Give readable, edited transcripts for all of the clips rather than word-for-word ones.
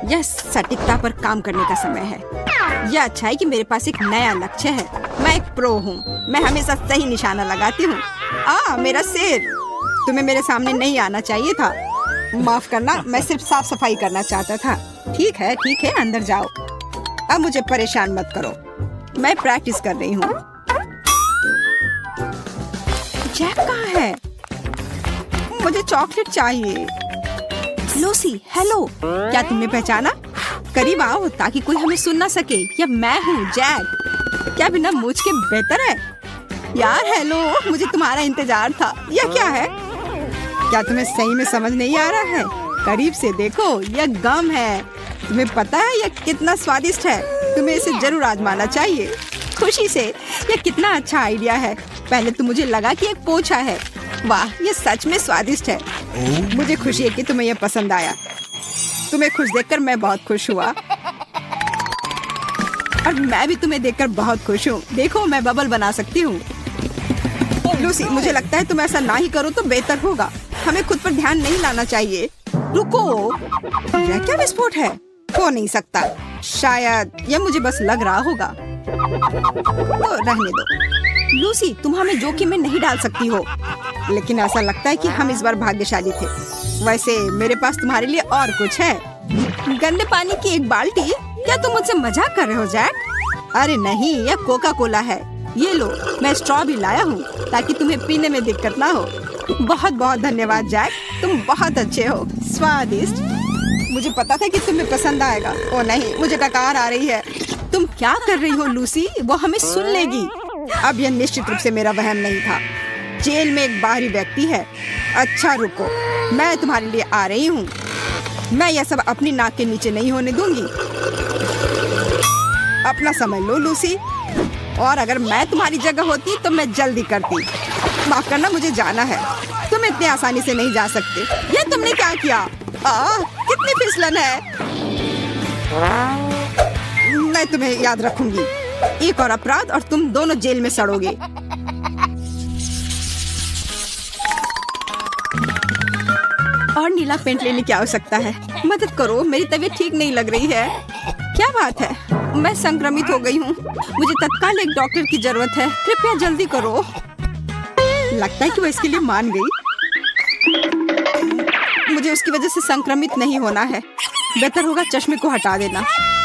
यह सटीकता पर काम करने का समय है। यह अच्छा है कि मेरे पास एक नया लक्ष्य है। मैं एक प्रो हूँ। मैं हमेशा सही निशाना लगाती हूँ। मेरा सिर। तुम्हें मेरे सामने नहीं आना चाहिए था। माफ करना, मैं सिर्फ साफ सफाई करना चाहता था। ठीक है, अंदर जाओ। अब मुझे परेशान मत करो। मैं प्रैक्टिस कर रही हूँ। जैक कहाँ है? मुझे चॉकलेट चाहिए। Lucy, hello. क्या तुमने पहचाना? करीब आओ ताकि कोई हमें सुन ना सके। यह मैं हूँ, जैक। क्या बिना मूंछ के बेहतर है? यार हेलो, मुझे तुम्हारा इंतजार था। यह क्या है? क्या तुम्हें सही में समझ नहीं आ रहा है? करीब से देखो, यह गम है। तुम्हें पता है यह कितना स्वादिष्ट है? तुम्हें इसे जरूर आजमाना चाहिए। खुशी से। यह कितना अच्छा आइडिया है। पहले तो मुझे लगा कि एक पोछा है। वाह, यह सच में स्वादिष्ट है। मुझे खुशी है कि तुम्हें यह पसंद आया। तुम्हें खुश देखकर मैं बहुत खुश हुआ। और मैं भी तुम्हें देखकर बहुत खुश हूँ। देखो, मैं बबल बना सकती हूँ। लूसी, मुझे लगता है तुम ऐसा ना ही करो तो बेहतर होगा। हमें खुद पर ध्यान नहीं लाना चाहिए। रुको, यह क्या विस्फोट है? हो नहीं सकता। शायद यह मुझे बस लग रहा होगा। तो रहने दो। लूसी, तुम हमें जोखिम में नहीं डाल सकती हो। लेकिन ऐसा लगता है कि हम इस बार भाग्यशाली थे। वैसे मेरे पास तुम्हारे लिए और कुछ है। गंदे पानी की एक बाल्टी? क्या तुम मुझसे मजाक कर रहे हो, जैक? अरे नहीं, यह कोका कोला है। ये लो, मैं स्ट्रॉ भी लाया हूँ ताकि तुम्हें पीने में दिक्कत ना हो। बहुत बहुत धन्यवाद जैक, तुम बहुत अच्छे हो। स्वादिष्ट। मुझे पता था कि तुम्हें पसंद आएगा। ओ नहीं, मुझे डकार आ रही है। तुम क्या कर रही हो लूसी? वो हमें सुन लेगी। अब यह निश्चित रूप से मेरा वहम नहीं था। जेल में एक बाहरी व्यक्ति है। अच्छा रुको, मैं तुम्हारे लिए आ रही हूँ। मैं यह सब अपनी नाक के नीचे नहीं होने दूंगी। अपना समझ लो लूसी। और अगर मैं तुम्हारी जगह होती तो मैं जल्दी करती। माफ करना, मुझे जाना है। तुम इतने आसानी से नहीं जा सकते। ये तुमने क्या किया? कितनी फिसलन है। मैं तुम्हें याद रखूंगी। एक और अपराध और तुम दोनों जेल में सड़ोगे। और नीला पेंट लेने की आवश्यकता है। मदद करो, मेरी तबीयत ठीक नहीं लग रही है। क्या बात है? मैं संक्रमित हो गई हूँ। मुझे तत्काल एक डॉक्टर की जरूरत है। कृपया जल्दी करो। लगता है कि वो इसके लिए मान गई। मुझे उसकी वजह से संक्रमित नहीं होना है। बेहतर होगा चश्मे को हटा देना।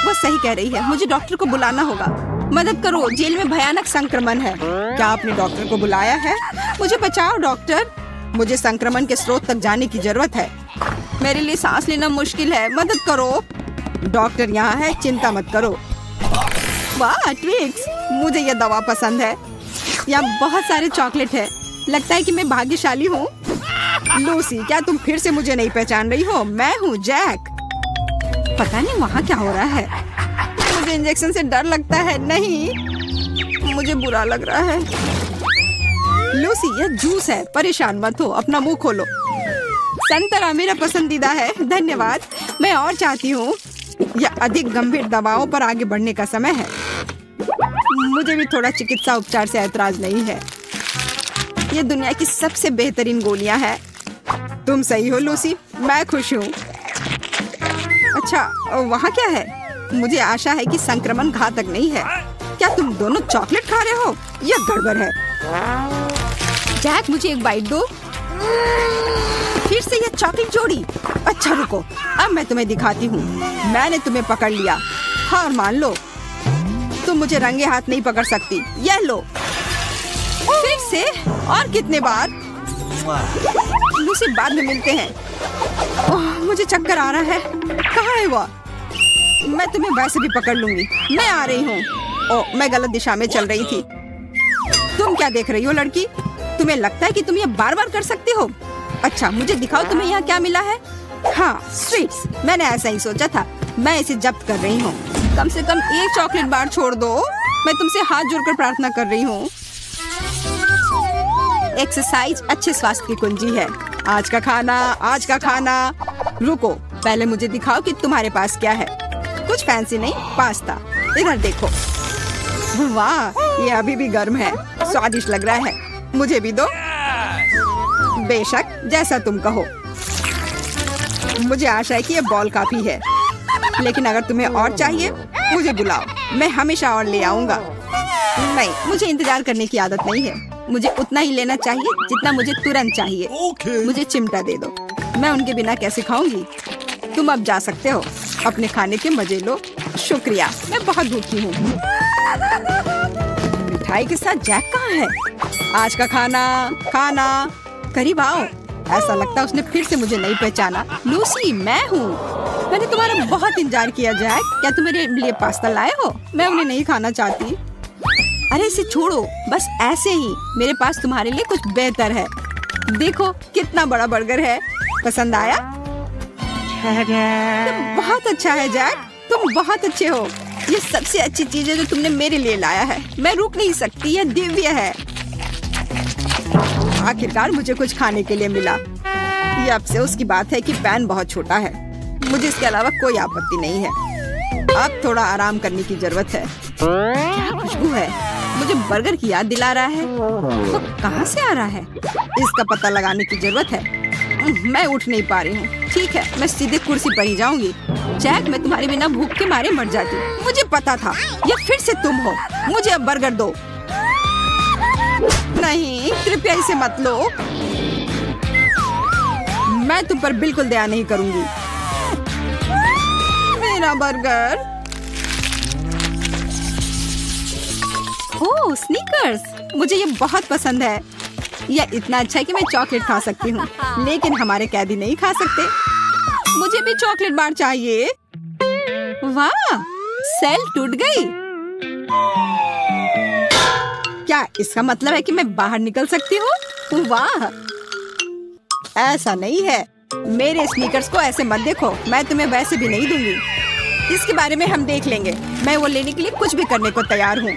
वो सही कह रही है। मुझे डॉक्टर को बुलाना होगा। मदद करो, जेल में भयानक संक्रमण है। क्या आपने डॉक्टर को बुलाया है? मुझे बचाओ डॉक्टर। मुझे संक्रमण के स्रोत तक जाने की जरूरत है। मेरे लिए सांस लेना मुश्किल है। मदद करो। डॉक्टर यहाँ है, चिंता मत करो। वाह ट्विक्स, मुझे यह दवा पसंद है। यहाँ बहुत सारे चॉकलेट है। लगता है कि मैं भाग्यशाली हूँ। लूसी, क्या तुम फिर से मुझे नहीं पहचान रही हो? मैं हूँ जैक। पता नहीं वहाँ क्या हो रहा है। मुझे इंजेक्शन से डर लगता है। नहीं, मुझे बुरा लग रहा है। लूसी, यह जूस है। परेशान मत हो। अपना मुंह खोलो। संतरा मेरा पसंदीदा है। धन्यवाद। मैं और चाहती हूँ। यह अधिक गंभीर दवाओं पर आगे बढ़ने का समय है। मुझे भी थोड़ा चिकित्सा उपचार से ऐतराज नहीं है। ये दुनिया की सबसे बेहतरीन गोलियां हैं। तुम सही हो लूसी, मैं खुश हूँ। अच्छा, वहाँ क्या है? मुझे आशा है कि संक्रमण घातक नहीं है। क्या तुम दोनों चॉकलेट खा रहे हो? यह गड़बड़ है। जैक, मुझे एक बाइट दो। फिर से यह चॉकलेट जोड़ी। अच्छा रुको, अब मैं तुम्हें दिखाती हूँ। मैंने तुम्हें पकड़ लिया। हार मान लो। तुम मुझे रंगे हाथ नहीं पकड़ सकती। यह लो। फिर से? और कितने बार? लूसी, बाद में मिलते हैं। मुझे चक्कर आ रहा है। कहाँ है वो? मैं तुम्हें वैसे भी पकड़ लूंगी। मैं आ रही हूँ। मैं गलत दिशा में चल रही थी। तुम क्या देख रही हो लड़की? तुम्हें लगता है कि तुम ये बार बार कर सकती हो? अच्छा, मुझे दिखाओ तुम्हें यहाँ क्या मिला है। हाँ, स्वीट्स। मैंने ऐसा ही सोचा था। मैं इसे जब्त कर रही हूँ। कम से कम एक चॉकलेट बार छोड़ दो। मैं तुमसे हाथ जोड़कर प्रार्थना कर रही हूँ। एक्सरसाइज अच्छे स्वास्थ्य की कुंजी है। आज का खाना। रुको, पहले मुझे दिखाओ कि तुम्हारे पास क्या है। कुछ फैंसी नहीं, पास्ता। इधर देखो। वाह, ये अभी भी गर्म है। स्वादिष्ट लग रहा है। मुझे भी दो। बेशक, जैसा तुम कहो। मुझे आशा है कि ये बॉल काफी है, लेकिन अगर तुम्हें और चाहिए मुझे बुलाओ, मैं हमेशा और ले आऊंगा। नहीं, मुझे इंतजार करने की आदत नहीं है। मुझे उतना ही लेना चाहिए जितना मुझे तुरंत चाहिए। मुझे चिमटा दे दो, मैं उनके बिना कैसे खाऊंगी। तुम अब जा सकते हो, अपने खाने के मजे लो। शुक्रिया, मैं बहुत भूखी हूँ। मिठाई के साथ जैक कहाँ है? आज का खाना करीब आओ। ऐसा लगता है उसने फिर से मुझे नहीं पहचाना। लूसी, मैं हूँ। मैंने तुम्हारा बहुत इंतजार किया जैक। क्या तुम मेरे लिए पास्ता लाए हो? मैं उन्हें नहीं खाना चाहती। अरे इसे छोड़ो, बस ऐसे ही। मेरे पास तुम्हारे लिए कुछ बेहतर है। देखो कितना बड़ा बर्गर है। पसंद आया? बहुत अच्छा है जैक, तुम बहुत अच्छे हो। ये सबसे अच्छी चीज है जो तुमने मेरे लिए लाया है। मैं रुक नहीं सकती, यह दिव्य है। आखिरकार मुझे कुछ खाने के लिए मिला। ये अफसोस की बात है कि पैन बहुत छोटा है। मुझे इसके अलावा कोई आपत्ति नहीं है। अब थोड़ा आराम करने की जरूरत है। क्या खुशबू है, मुझे बर्गर की याद दिला रहा है। वो कहाँ से आ रहा है? इसका पता लगाने की जरूरत है। मैं उठ नहीं पा रही हूँ। ठीक है, मैं सीधे कुर्सी पर ही जाऊंगी। जैक, मैं तुम्हारे बिना भूख के मारे मर जाती। मुझे पता था, ये फिर से तुम हो। मुझे अब बर्गर दो। नहीं, कृपया इसे मत लो। मैं तुम पर बिल्कुल दया नहीं करूंगी। मेरा बर्गर। ओह, स्नीकर्स, मुझे ये बहुत पसंद है। यह इतना अच्छा है कि मैं चॉकलेट खा सकती हूँ, लेकिन हमारे कैदी नहीं खा सकते। मुझे भी चॉकलेट बार चाहिए। वाह, सेल टूट गई। क्या इसका मतलब है कि मैं बाहर निकल सकती हूँ? वाह, ऐसा नहीं है। मेरे स्नीकर्स को ऐसे मत देखो, मैं तुम्हें वैसे भी नहीं दूंगी। इसके बारे में हम देख लेंगे। मैं वो लेने के लिए कुछ भी करने को तैयार हूँ।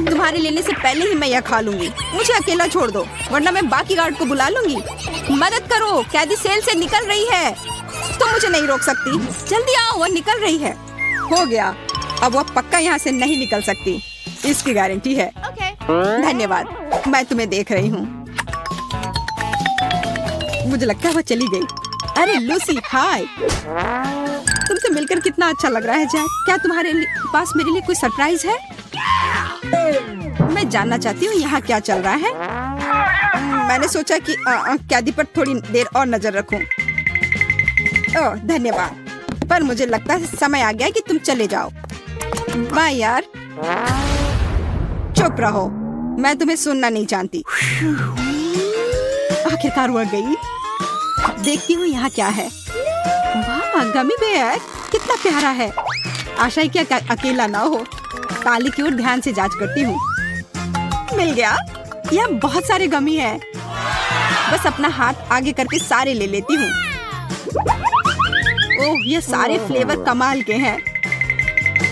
तुम्हारे लेने से पहले ही मैं यह खा लूंगी। मुझे अकेला छोड़ दो, वरना मैं बाकी गार्ड को बुला लूंगी। मदद करो, कैदी सेल से निकल रही है। तुम मुझे नहीं रोक सकती। जल्दी आओ, वो निकल रही है। हो गया, अब वो पक्का यहाँ से नहीं निकल सकती, इसकी गारंटी है। धन्यवाद, मैं तुम्हें देख रही हूँ। मुझे लगता है वो चली गई। अरे लूसी, हाय। तुमसे मिलकर कितना अच्छा लग रहा है जैक। क्या तुम्हारे पास मेरे लिए कोई सरप्राइज है? मैं जानना चाहती हूँ यहाँ क्या चल रहा है। मैंने सोचा कि कैदी पर थोड़ी देर और नजर रखूं। ओह, धन्यवाद, पर मुझे लगता है समय आ गया कि तुम चले जाओ। बाय यार। चुप रहो, मैं तुम्हें सुनना नहीं चाहती। आखिरकार वो गई। देखती हूँ यहाँ क्या है। वाह, गमी बेयर कितना प्यारा है। आशा है कि अकेला ना हो। ताली की ओर ध्यान से जांच करती हूँ। मिल गया। यह बहुत सारे गमी है। बस अपना हाथ आगे करके सारे ले लेती हूँ। ओह, ये सारे फ्लेवर कमाल के हैं।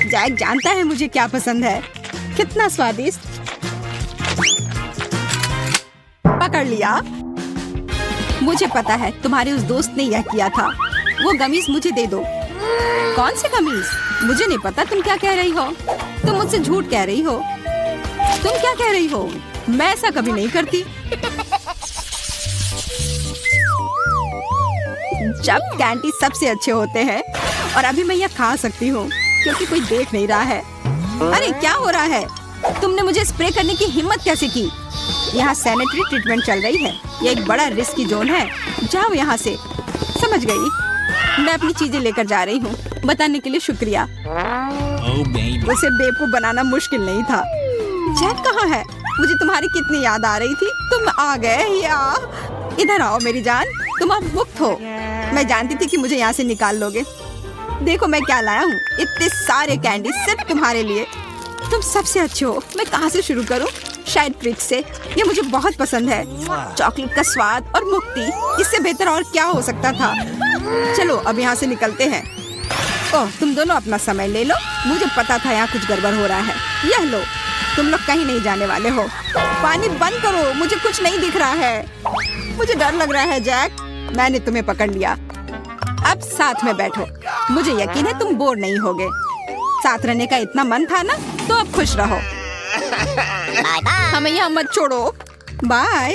जैक जानता है मुझे क्या पसंद है। कितना स्वादिष्ट। पकड़ लिया। मुझे पता है तुम्हारे उस दोस्त ने यह किया था। वो गमीज मुझे दे दो। कौन से गमीज? मुझे नहीं पता तुम क्या कह रही हो। तुम मुझसे झूठ कह रही हो। तुम क्या कह रही हो? मैं ऐसा कभी नहीं करती। जब कैंडी सबसे अच्छे होते हैं, और अभी मैं यह खा सकती हूँ क्योंकि कोई देख नहीं रहा है। अरे क्या हो रहा है? तुमने मुझे स्प्रे करने की हिम्मत कैसे की? यहाँ सैनिटरी ट्रीटमेंट चल रही है। यह एक बड़ा रिस्की जोन है। जाओ यहाँ से। समझ गई। मैं अपनी चीजें लेकर जा रही हूँ। बताने के लिए शुक्रिया। उसे बेवकूफ बनाना मुश्किल नहीं था। जैक कहाँ है? मुझे तुम्हारी कितनी याद आ रही थी। तुम आ गए। या इधर आओ मेरी जान, तुम अब मुक्त हो। मैं जानती थी कि मुझे यहाँ से निकाल लोगे। देखो मैं क्या लाया हूँ। इतने सारे कैंडी सिर्फ तुम्हारे लिए। तुम सबसे अच्छे हो। मैं कहाँ से शुरू करूँ? शायद ट्रिक से। ये मुझे बहुत पसंद है। चॉकलेट का स्वाद और मुक्ति, इससे बेहतर और क्या हो सकता था। चलो अब यहाँ से निकलते हैं। ओह, तुम दोनों अपना समय ले लो। मुझे पता था यहाँ कुछ गड़बड़ हो रहा है। यह लो, तुम लोग कहीं नहीं जाने वाले हो। पानी बंद करो, मुझे कुछ नहीं दिख रहा है। मुझे डर लग रहा है जैक। मैंने तुम्हें पकड़ लिया। अब साथ में बैठो। मुझे यकीन है तुम बोर नहीं होगे। साथ रहने का इतना मन था ना, तो अब खुश रहो। हमें यहाँ मत छोड़ो। बाय।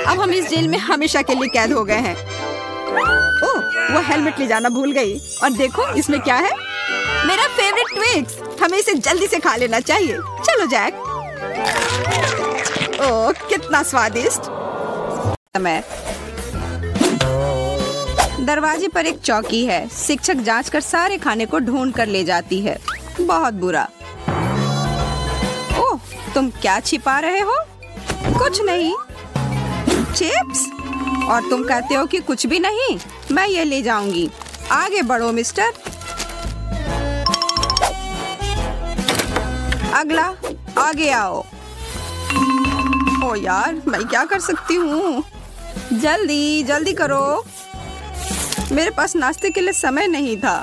अब हम इस जेल में हमेशा के लिए कैद हो गए हैं। वो हेलमेट ले जाना भूल गई। और देखो इसमें क्या है, मेरा फेवरेट ट्विक्स। हमें इसे जल्दी से खा लेना चाहिए। चलो जैक। ओह कितना स्वादिष्ट। समय दरवाजे पर एक चौकी है। शिक्षक जांच कर सारे खाने को ढूंढ कर ले जाती है। बहुत बुरा। ओह तुम क्या छिपा रहे हो? कुछ नहीं। चिप्स? और तुम कहते हो कि कुछ भी नहीं। मैं ये ले जाऊंगी। आगे बढ़ो मिस्टर। अगला, आगे आओ। ओ यार मैं क्या कर सकती हूँ? जल्दी जल्दी करो, मेरे पास नाश्ते के लिए समय नहीं था।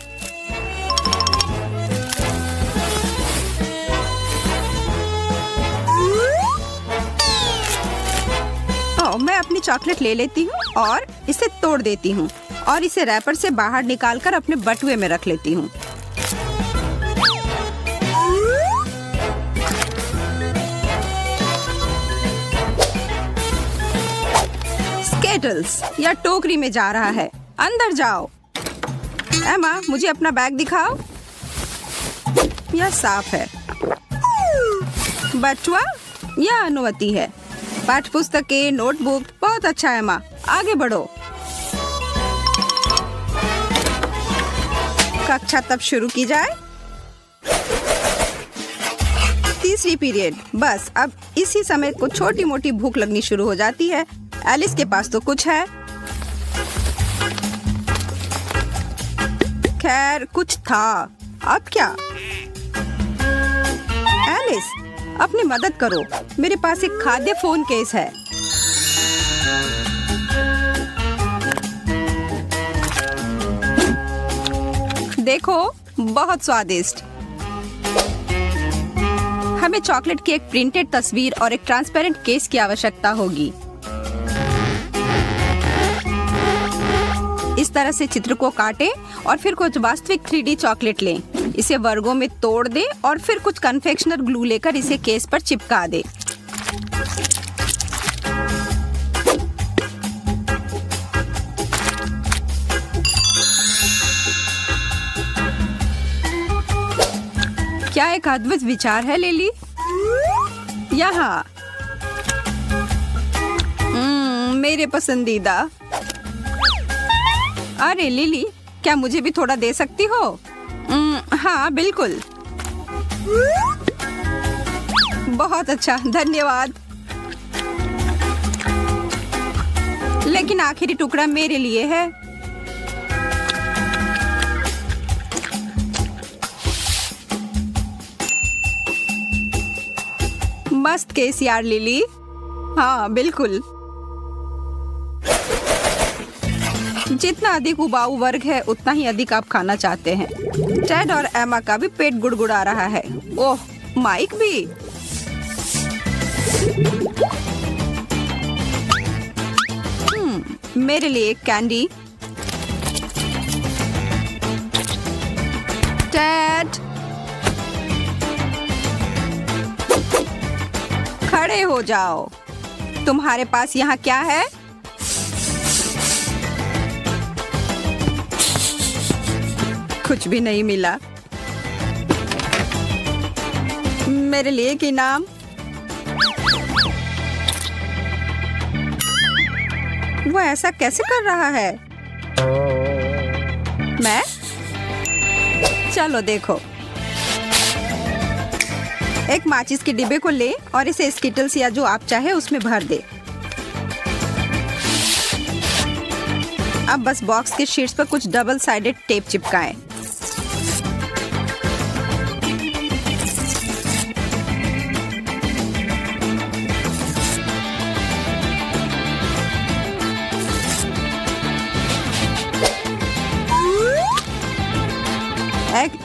मैं अपनी चॉकलेट ले लेती हूँ और इसे तोड़ देती हूँ और इसे रैपर से बाहर निकालकर अपने बटुए में रख लेती हूँ। स्केटल्स या टोकरी में जा रहा है। अंदर जाओ। एमा मुझे अपना बैग दिखाओ। यह साफ है। बटुआ यह अनुमति है। पाठ्य पुस्तकें, नोटबुक, बहुत अच्छा है। एमा आगे बढ़ो। कक्षा तब शुरू की जाए। तीसरी पीरियड। बस अब इसी समय को छोटी मोटी भूख लगनी शुरू हो जाती है। एलिस के पास तो कुछ है। खैर कुछ था। अब क्या? एलिस अपनी मदद करो। मेरे पास एक खाद्य फोन केस है। देखो बहुत स्वादिष्ट। हमें चॉकलेट की एक प्रिंटेड तस्वीर और एक ट्रांसपेरेंट केस की आवश्यकता होगी। इस तरह से चित्र को काटें और फिर कुछ वास्तविक 3D चॉकलेट लें। इसे वर्गों में तोड़ दें और फिर कुछ कन्फेक्शनर ग्लू लेकर इसे केस पर चिपका दें। क्या एक अद्भुत विचार है लिली। यहाँ मेरे पसंदीदा। अरे लिली क्या मुझे भी थोड़ा दे सकती हो? हाँ बिल्कुल। बहुत अच्छा धन्यवाद। लेकिन आखिरी टुकड़ा मेरे लिए है। मस्त केस यार लिली। हाँ बिल्कुल। जितना अधिक उबाऊ वर्ग है उतना ही अधिक आप खाना चाहते हैं। टेड और एमा का भी पेट गुड़गुड़ा रहा है। ओह माइक भी। मेरे लिए एक कैंडी। टेड खड़े हो जाओ। तुम्हारे पास यहाँ क्या है? कुछ भी नहीं मिला। मेरे लिए एक इनाम। वो ऐसा कैसे कर रहा है? मैं? चलो देखो। एक माचिस के डिब्बे को ले और इसे स्किटल्स या जो आप चाहे उसमें भर दे। अब बस बॉक्स के शीट्स पर कुछ डबल साइडेड टेप चिपकाएं।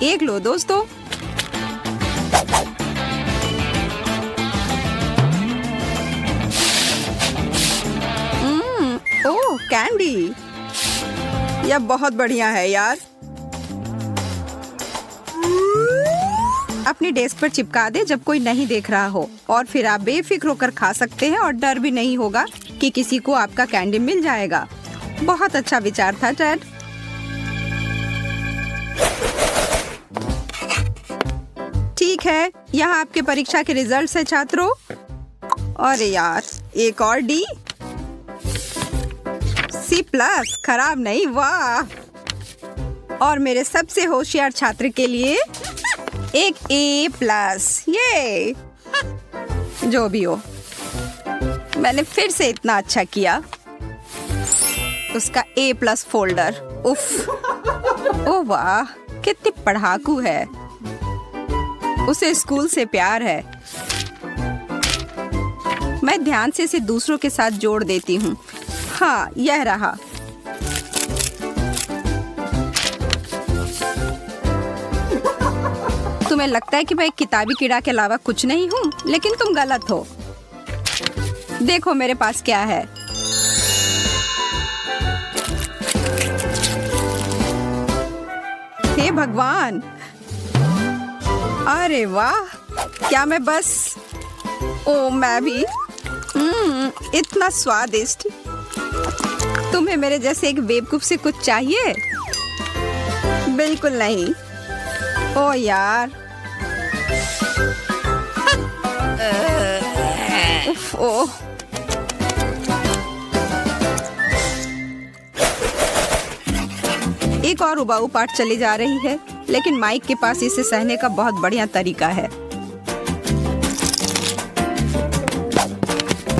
एक लो दोस्तों। ओह कैंडी, यह बहुत बढ़िया है यार। अपनी डेस्क पर चिपका दे जब कोई नहीं देख रहा हो, और फिर आप बेफिक्र होकर खा सकते हैं और डर भी नहीं होगा कि किसी को आपका कैंडी मिल जाएगा। बहुत अच्छा विचार था टेड। ठीक है, यहाँ आपके परीक्षा के रिजल्ट्स है छात्रों। अरे यार, एक और डी। C+, खराब नहीं, वाह। और मेरे सबसे होशियार छात्र के लिए एक A+, ये जो भी हो, मैंने फिर से इतना अच्छा किया। उसका A+ फोल्डर, उफ, ओ वाह, कितनी पढ़ाकू है। उसे स्कूल से प्यार है। मैं ध्यान से इसे दूसरों के साथ जोड़ देती हूँ। हाँ, यह रहा। तुम्हें लगता है कि मैं एक किताबी कीड़ा के अलावा कुछ नहीं हूँ, लेकिन तुम गलत हो। देखो मेरे पास क्या है। हे भगवान, अरे वाह, क्या मैं बस, ओ मैं भी, इतना स्वादिष्ट। तुम्हें मेरे जैसे एक बेवकूफ से कुछ चाहिए? बिल्कुल नहीं। ओ यार, उफ, ओ एक और उबाऊ पाठ चली जा रही है, लेकिन माइक के पास इसे सहने का बहुत बढ़िया तरीका है।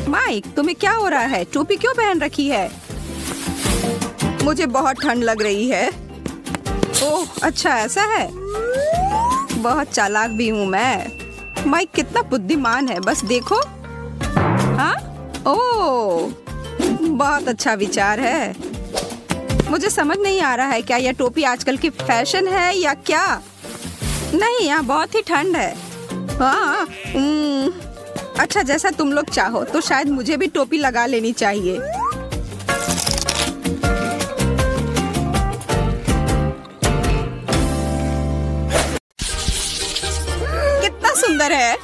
माइक, तुम्हें क्या हो रहा है? टोपी क्यों पहन रखी है? मुझे बहुत ठंड लग रही है। ओह, अच्छा ऐसा है। बहुत चालाक भी हूँ मैं। माइक कितना बुद्धिमान है, बस देखो। हाँ, ओह, बहुत अच्छा विचार है। मुझे समझ नहीं आ रहा है, क्या यह टोपी आजकल की फैशन है या क्या? नहीं, यहाँ बहुत ही ठंड है। हाँ, अच्छा, जैसा तुम लोग चाहो, तो शायद मुझे भी टोपी लगा लेनी चाहिए। कितना सुंदर है।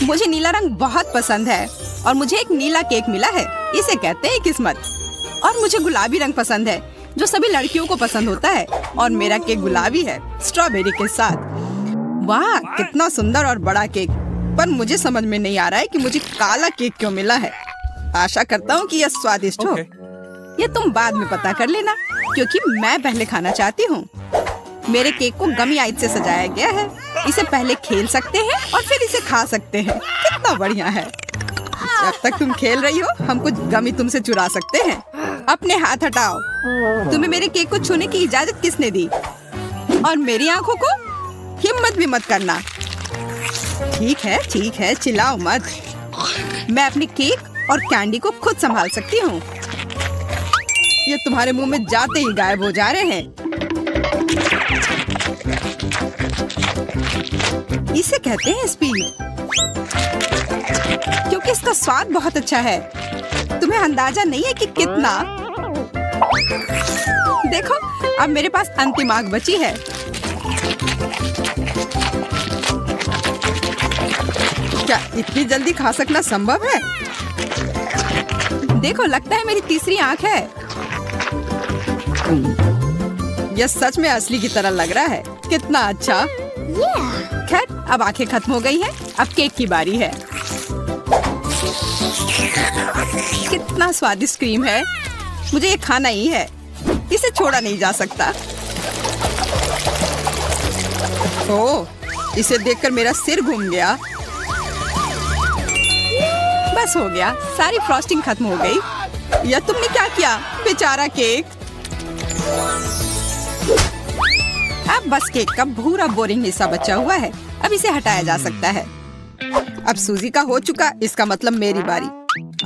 मुझे नीला रंग बहुत पसंद है और मुझे एक नीला केक मिला है। इसे कहते हैं किस्मत। और मुझे गुलाबी रंग पसंद है, जो सभी लड़कियों को पसंद होता है। और मेरा केक गुलाबी है, स्ट्रॉबेरी के साथ। वाह, कितना सुंदर और बड़ा केक। पर मुझे समझ में नहीं आ रहा है कि मुझे काला केक क्यों मिला है। आशा करता हूँ कि यह स्वादिष्ट हो। ये तुम बाद में पता कर लेना, क्योंकि मैं पहले खाना चाहती हूँ। मेरे केक को गमी आइस से सजाया गया है। इसे पहले खेल सकते हैं और फिर इसे खा सकते हैं। कितना बढ़िया है। जब तक तुम खेल रही हो, हम कुछ गमी तुमसे चुरा सकते हैं। अपने हाथ हटाओ। तुम्हें मेरे केक को छूने की इजाजत किसने दी? और मेरी आंखों को हिम्मत भी मत करना। ठीक है, चिल्लाओ मत। मैं अपनी केक और कैंडी को खुद संभाल सकती हूँ। ये तुम्हारे मुंह में जाते ही गायब हो जा रहे हैं। इसे कहते हैं स्पीड, क्योंकि इसका स्वाद बहुत अच्छा है। तुम्हें अंदाजा नहीं है कि कितना। देखो, अब मेरे पास अंतिम आग बची है। क्या इतनी जल्दी खा सकना संभव है? देखो, लगता है मेरी तीसरी आंख है। यह सच में असली की तरह लग रहा है। कितना अच्छा। खैर, अब आंखें खत्म हो गई हैं। अब केक की बारी है। कितना स्वादिष्ट क्रीम है। मुझे ये खाना ही है। इसे छोड़ा नहीं जा सकता। ओह, इसे देखकर मेरा सिर घूम गया। बस हो गया, सारी फ्रॉस्टिंग खत्म हो गई। या तुमने क्या किया, बेचारा केक। अब बस केक का भूरा बोरिंग हिस्सा बचा हुआ है। अब इसे हटाया जा सकता है। अब सूजी का हो चुका, इसका मतलब मेरी बारी।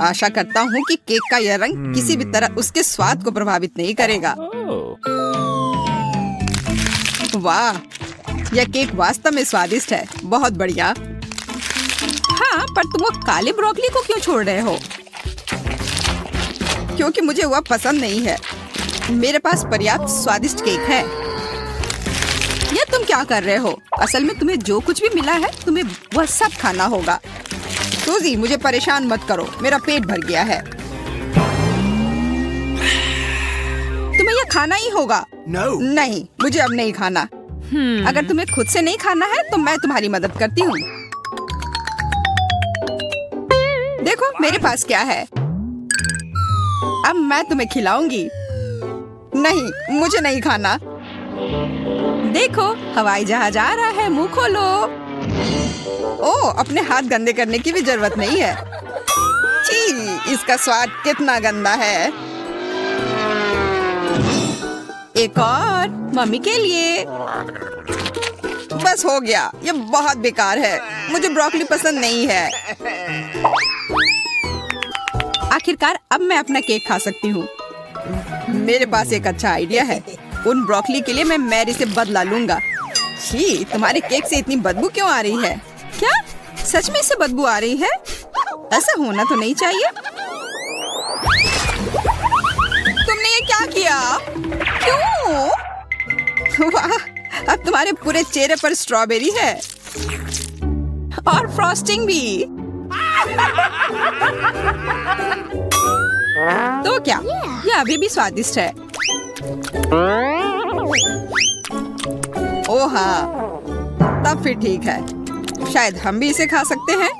आशा करता हूँ कि केक का यह रंग किसी भी तरह उसके स्वाद को प्रभावित नहीं करेगा। वाह, यह केक वास्तव में स्वादिष्ट है। बहुत बढ़िया। हाँ, पर तुम वो काले ब्रोकली को क्यों छोड़ रहे हो? क्योंकि मुझे वह पसंद नहीं है। मेरे पास पर्याप्त स्वादिष्ट केक है। ये तुम क्या कर रहे हो? असल में तुम्हें जो कुछ भी मिला है, तुम्हें वह सब खाना होगा। सूजी, मुझे परेशान मत करो, मेरा पेट भर गया है। तुम्हें यह खाना ही होगा। नहीं, मुझे अब नहीं खाना। अगर तुम्हें खुद से नहीं खाना है तो मैं तुम्हारी मदद करती हूँ। देखो मेरे पास क्या है, अब मैं तुम्हें खिलाऊंगी। नहीं, मुझे नहीं खाना। देखो हवाई जहाज आ रहा है, मुंह खोलो। ओह, अपने हाथ गंदे करने की भी जरूरत नहीं है। छी, इसका स्वाद कितना गंदा है। एक और मम्मी के लिए। बस हो गया, ये बहुत बेकार है। मुझे ब्रोकली पसंद नहीं है। आखिरकार अब मैं अपना केक खा सकती हूँ। मेरे पास एक अच्छा आइडिया है। उन ब्रोकली के लिए मैं मैरी से बदला लूंगा। छी, तुम्हारे केक से इतनी बदबू क्यों आ रही है? क्या सच में इससे बदबू आ रही है? ऐसा होना तो नहीं चाहिए। तुमने ये क्या किया? क्यों? वाह, अब तुम्हारे पूरे चेहरे पर स्ट्रॉबेरी है और फ्रॉस्टिंग भी। तो क्या ये अभी भी स्वादिष्ट है? ओह हाँ, तब फिर ठीक है। शायद हम भी इसे खा सकते हैं।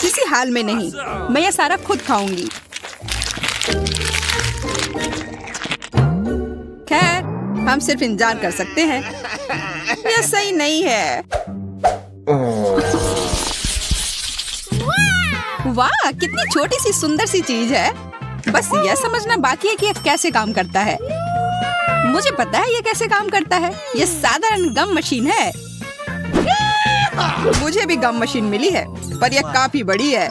किसी हाल में नहीं, मैं ये सारा खुद खाऊंगी। खैर, हम सिर्फ इंतजार कर सकते हैं। यह सही नहीं है। वाह, कितनी छोटी सी सुंदर सी चीज है। बस यह समझना बाकी है कि यह कैसे काम करता है। मुझे पता है यह कैसे काम करता है। यह साधारण गम मशीन है। मुझे भी गम मशीन मिली है, पर यह काफी बड़ी है।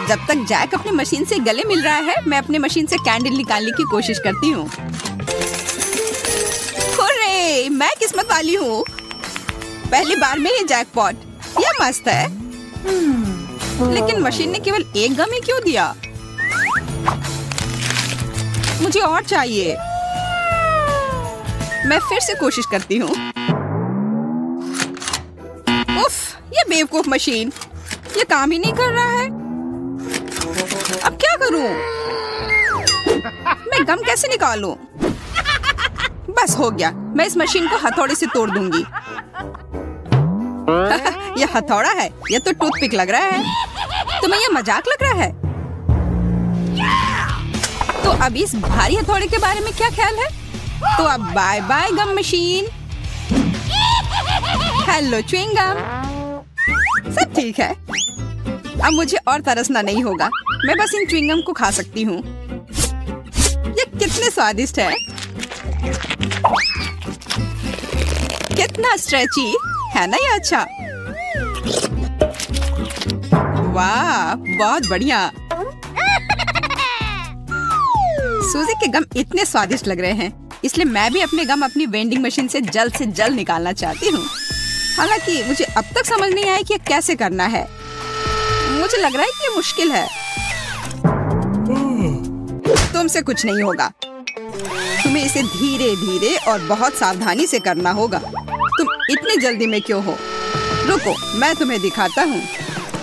जब तक जैक अपनी मशीन से गले मिल रहा है, मैं अपने मशीन से कैंडल निकालने की कोशिश करती हूँ। हुर्रे, मैं किस्मत वाली हूँ। पहली बार में ये जैकपॉट। यह मस्त है। लेकिन मशीन ने केवल एक गम ही क्यों दिया? मुझे और चाहिए। मैं फिर से कोशिश करती हूँ। उफ, ये बेवकूफ मशीन, ये काम ही नहीं कर रहा है। अब क्या करूं? मैं गम कैसे निकालूं? बस हो गया, मैं इस मशीन को हथौड़े से तोड़ दूंगी। यह हथौड़ा है, यह तो टूथपिक लग रहा है। तुम्हें यह मजाक लग रहा है? तो अब इस भारी हथौड़े के बारे में क्या ख्याल है? तो अब bye bye gum machine. Hello chewing gum. सब ठीक है। अब मुझे और तरसना नहीं होगा। मैं बस इन च्युइंग गम को खा सकती हूँ। ये कितने स्वादिष्ट है। कितना स्ट्रेची है ना ये। अच्छा, वाह, बहुत बढ़िया। सूजी के गम इतने स्वादिष्ट लग रहे हैं, इसलिए मैं भी अपने गम अपनी वेंडिंग मशीन से जल्द निकालना चाहती हूँ। हालांकि मुझे अब तक समझ नहीं आया कि ये कैसे करना है। मुझे लग रहा है कि ये मुश्किल है। तुमसे कुछ नहीं होगा। तुम्हें इसे धीरे धीरे और बहुत सावधानी से करना होगा। तुम इतनी जल्दी में क्यों हो? रुको, मैं तुम्हें दिखाता हूँ।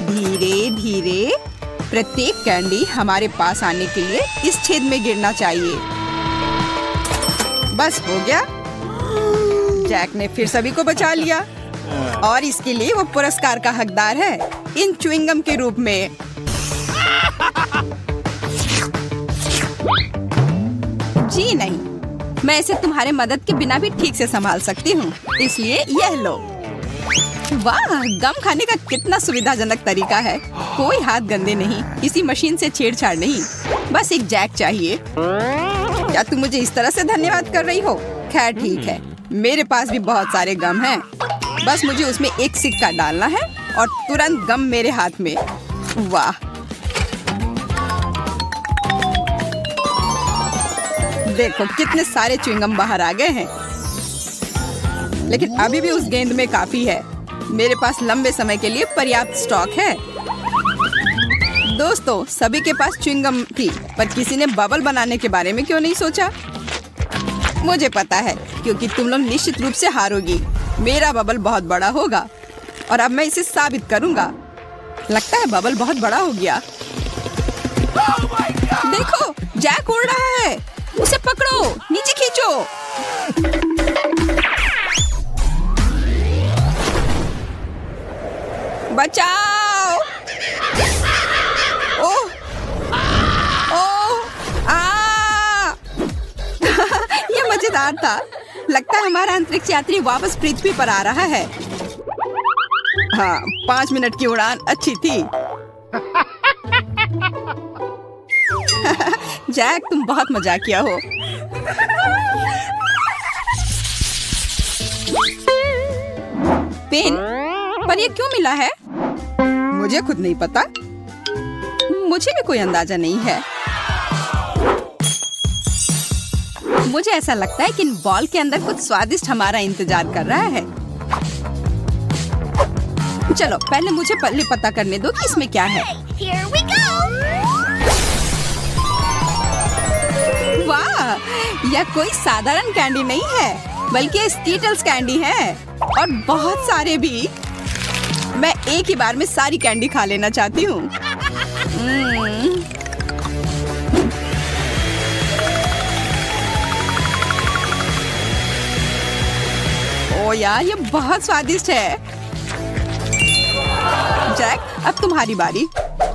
धीरे धीरे प्रत्येक कैंडी हमारे पास आने के लिए इस छेद में गिरना चाहिए। बस हो गया। जैक ने फिर सभी को बचा लिया और इसके लिए वो पुरस्कार का हकदार है, इन च्युइंगम के रूप में। जी नहीं, मैं इसे तुम्हारे मदद के बिना भी ठीक से संभाल सकती हूँ, इसलिए यह लो। वाह, गम खाने का कितना सुविधाजनक तरीका है। कोई हाथ गंदे नहीं, किसी मशीन से छेड़छाड़ नहीं, बस एक जैक चाहिए। क्या तुम मुझे इस तरह से धन्यवाद कर रही हो? खैर ठीक है, मेरे पास भी बहुत सारे गम हैं। बस मुझे उसमें एक सिक्का डालना है और तुरंत गम मेरे हाथ में। वाह, देखो कितने सारे च्युइंगम बाहर आ गए हैं। लेकिन अभी भी उस गेंद में काफी है। मेरे पास लंबे समय के लिए पर्याप्त स्टॉक है। दोस्तों, सभी के पास च्युइंगम थी, पर किसी ने बबल बनाने के बारे में क्यों नहीं सोचा? मुझे पता है, क्योंकि तुम लोग निश्चित रूप से हारोगी। मेरा बबल बहुत बड़ा होगा और अब मैं इसे साबित करूंगा। लगता है बबल बहुत बड़ा हो गया। देखो, जैक उड़ रहा है। उसे पकड़ो, नीचे खींचो। बचाओ। ओह, ओह, ये मजेदार था। लगता है हमारा अंतरिक्ष यात्री वापस पृथ्वी पर आ रहा है। हाँ, 5 मिनट की उड़ान अच्छी थी। जैक, तुम बहुत मजाकिया हो। पेन, पर ये क्यों मिला है? मुझे खुद नहीं पता। मुझे भी कोई अंदाजा नहीं है। मुझे ऐसा लगता है कि इन बॉल के अंदर कुछ स्वादिष्ट हमारा इंतजार कर रहा है। चलो, पहले मुझे पता करने दो कि इसमें क्या है। Here we go. वाह, यह कोई साधारण कैंडी नहीं है, बल्कि स्कीटल्स कैंडी है, और बहुत सारे भी। मैं एक ही बार में सारी कैंडी खा लेना चाहती हूँ। ओ यार, ये बहुत स्वादिष्ट है। जैक, अब तुम्हारी बारी।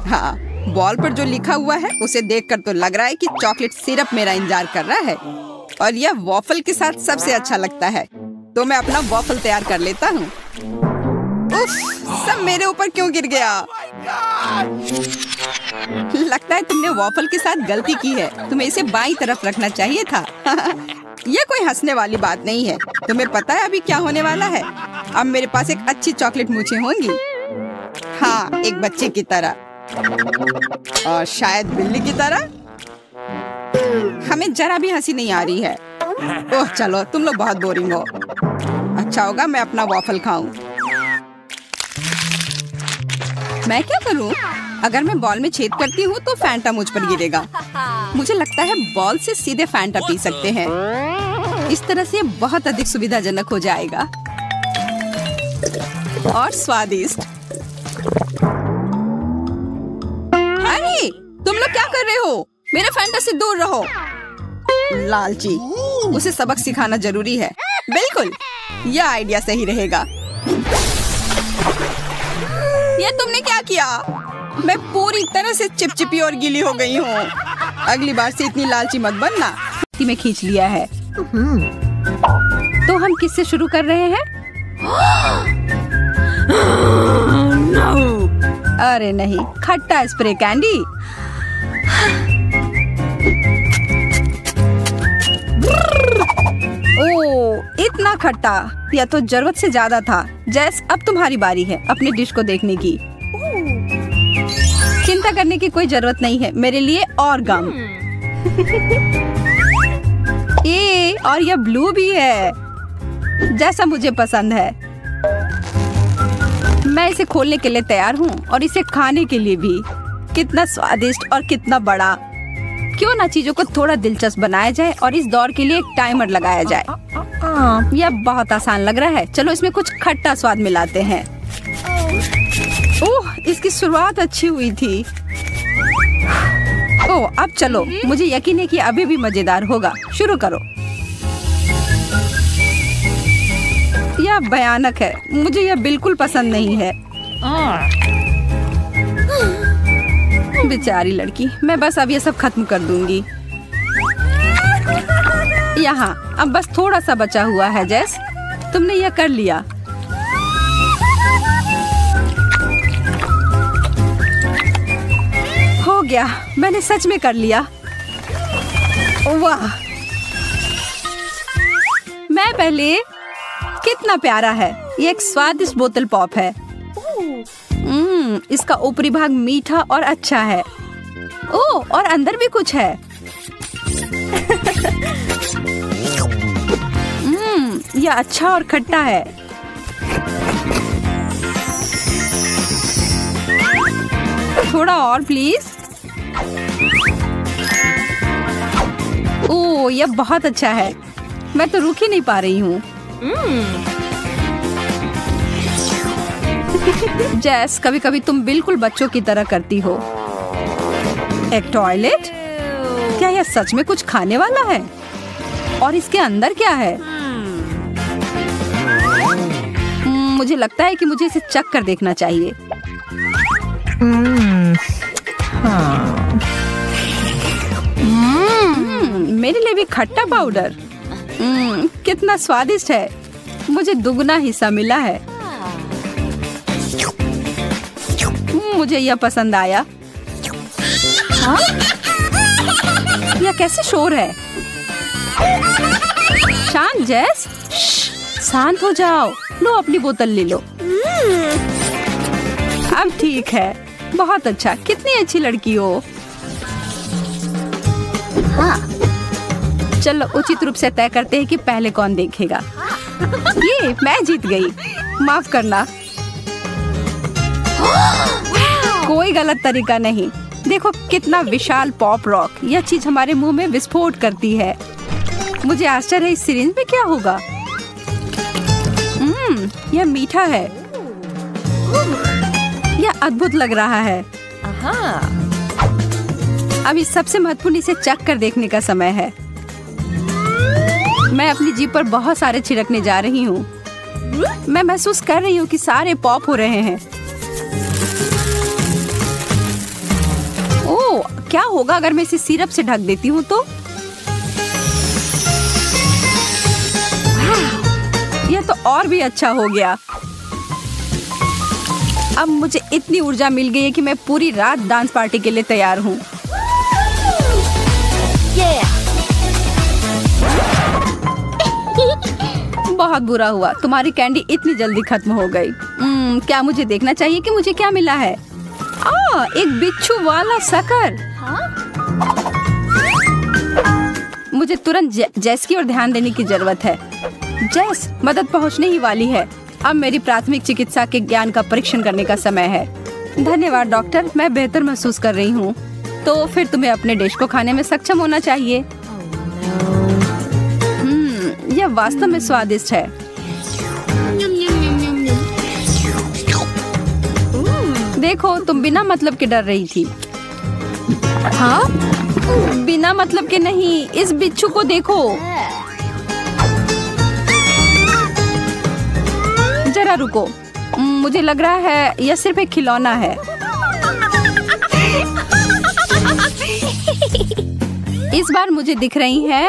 हाँ, बॉल पर जो लिखा हुआ है उसे देखकर तो लग रहा है कि चॉकलेट सिरप मेरा इंतजार कर रहा है, और यह वॉफल के साथ सबसे अच्छा लगता है। तो मैं अपना वॉफल तैयार कर लेता हूँ। उफ, सब मेरे ऊपर क्यों गिर गया? लगता है तुमने वॉफल के साथ गलती की है। तुम्हें इसे बाईं तरफ रखना चाहिए था। यह कोई हंसने वाली बात नहीं है। तुम्हें पता है अभी क्या होने वाला है? अब मेरे पास एक अच्छी चॉकलेट मूंछें होंगी। हाँ, एक बच्चे की तरह, और शायद बिल्ली की तरह। हमें जरा भी हंसी नहीं आ रही है। ओह चलो, तुम लोग बहुत बोरिंग हो। अच्छा होगा मैं अपना वॉफल खाऊं। मैं क्या करूं? अगर मैं बॉल में छेद करती हूँ तो फैंटा मुझ पर गिरेगा। मुझे लगता है बॉल से सीधे फैंटा पी सकते हैं। इस तरह से बहुत अधिक सुविधाजनक हो जाएगा और स्वादिष्ट। अरे, तुम लोग क्या कर रहे हो? मेरे फैंटा से दूर रहो। लालची, उसे सबक सिखाना जरूरी है। बिल्कुल, यह आइडिया सही रहेगा। ये तुमने क्या किया? मैं पूरी तरह से चिपचिपी और गीली हो गई हूँ। अगली बार से इतनी लालची मत बनना। में खींच लिया है। तो हम किससे शुरू कर रहे हैं? अरे नहीं, खट्टा स्प्रे कैंडी। ओह, इतना खट्टा, यह तो जरूरत से ज्यादा था। जैस, अब तुम्हारी बारी है अपनी डिश को देखने की। चिंता करने की कोई जरूरत नहीं है, मेरे लिए और गम। ये और यह ब्लू भी है, जैसा मुझे पसंद है। मैं इसे खोलने के लिए तैयार हूँ और इसे खाने के लिए भी। कितना स्वादिष्ट और कितना बड़ा। क्यों ना चीजों को थोड़ा दिलचस्प बनाया जाए और इस दौर के लिए एक टाइमर लगाया जाए। यह बहुत आसान लग रहा है। चलो इसमें कुछ खट्टा स्वाद मिलाते हैं। ओह, इसकी शुरुआत अच्छी हुई थी। ओह, अब चलो, मुझे यकीन है कि अभी भी मजेदार होगा। शुरू करो। यह भयानक है, मुझे यह बिल्कुल पसंद नहीं है। बेचारी लड़की, मैं बस अब ये सब खत्म कर दूंगी। यहाँ अब बस थोड़ा सा बचा हुआ है। जैस, तुमने यह कर लिया। हो गया, मैंने सच में कर लिया। वाह, मैं पहले। कितना प्यारा है। ये एक स्वादिष्ट बोतल पॉप है। इसका ऊपरी भाग मीठा और अच्छा है। ओह, और अंदर भी कुछ है। यह अच्छा और खट्टा है। थोड़ा और प्लीज। ओह, यह बहुत अच्छा है। मैं तो रुक ही नहीं पा रही हूँ। जैस, कभी कभी तुम बिल्कुल बच्चों की तरह करती हो। एक टॉयलेट? क्या यह सच में कुछ खाने वाला है? और इसके अंदर क्या है? मुझे लगता है कि मुझे इसे चख कर देखना चाहिए। मेरे लिए भी खट्टा पाउडर। कितना स्वादिष्ट है। मुझे दुगना हिस्सा मिला है। मुझे यह पसंद आया। हाँ? यह कैसे शोर है? शांत जेस, शांत हो जाओ। लो अपनी बोतल ले लो। अब ठीक है। बहुत अच्छा। कितनी अच्छी लड़की हो। हाँ। चलो उचित रूप से तय करते हैं कि पहले कौन देखेगा। ये मैं जीत गई। माफ करना। कोई गलत तरीका नहीं। देखो कितना विशाल पॉप रॉक। यह चीज हमारे मुंह में विस्फोट करती है। मुझे आश्चर्य है इस सिरिंज में क्या होगा। यह मीठा है। यह अद्भुत लग रहा है। अभी सबसे महत्वपूर्ण इसे चख कर देखने का समय है। मैं अपनी जीभ पर बहुत सारे छिड़कने जा रही हूँ। मैं महसूस कर रही हूँ कि सारे पॉप हो रहे हैं। ओह, क्या होगा अगर मैं इसे सिरप से ढक देती हूँ तो? यह तो और भी अच्छा हो गया। अब मुझे इतनी ऊर्जा मिल गई है कि मैं पूरी रात डांस पार्टी के लिए तैयार हूँ। बहुत बुरा हुआ। तुम्हारी कैंडी इतनी जल्दी खत्म हो गई। क्या मुझे देखना चाहिए कि मुझे क्या मिला है? एक बिच्छू वाला शक्कर। मुझे तुरंत जेस की ओर ध्यान देने की जरूरत है। जेस, मदद पहुंचने ही वाली है। अब मेरी प्राथमिक चिकित्सा के ज्ञान का परीक्षण करने का समय है। धन्यवाद डॉक्टर, मैं बेहतर महसूस कर रही हूँ। तो फिर तुम्हें अपने डिश को खाने में सक्षम होना चाहिए। यह वास्तव में स्वादिष्ट है। देखो, तुम बिना मतलब के डर रही थी। हाँ? बिना मतलब के नहीं। इस बिच्छू को देखो। जरा रुको। मुझे लग रहा है यह सिर्फ एक खिलौना है। इस बार मुझे दिख रही हैं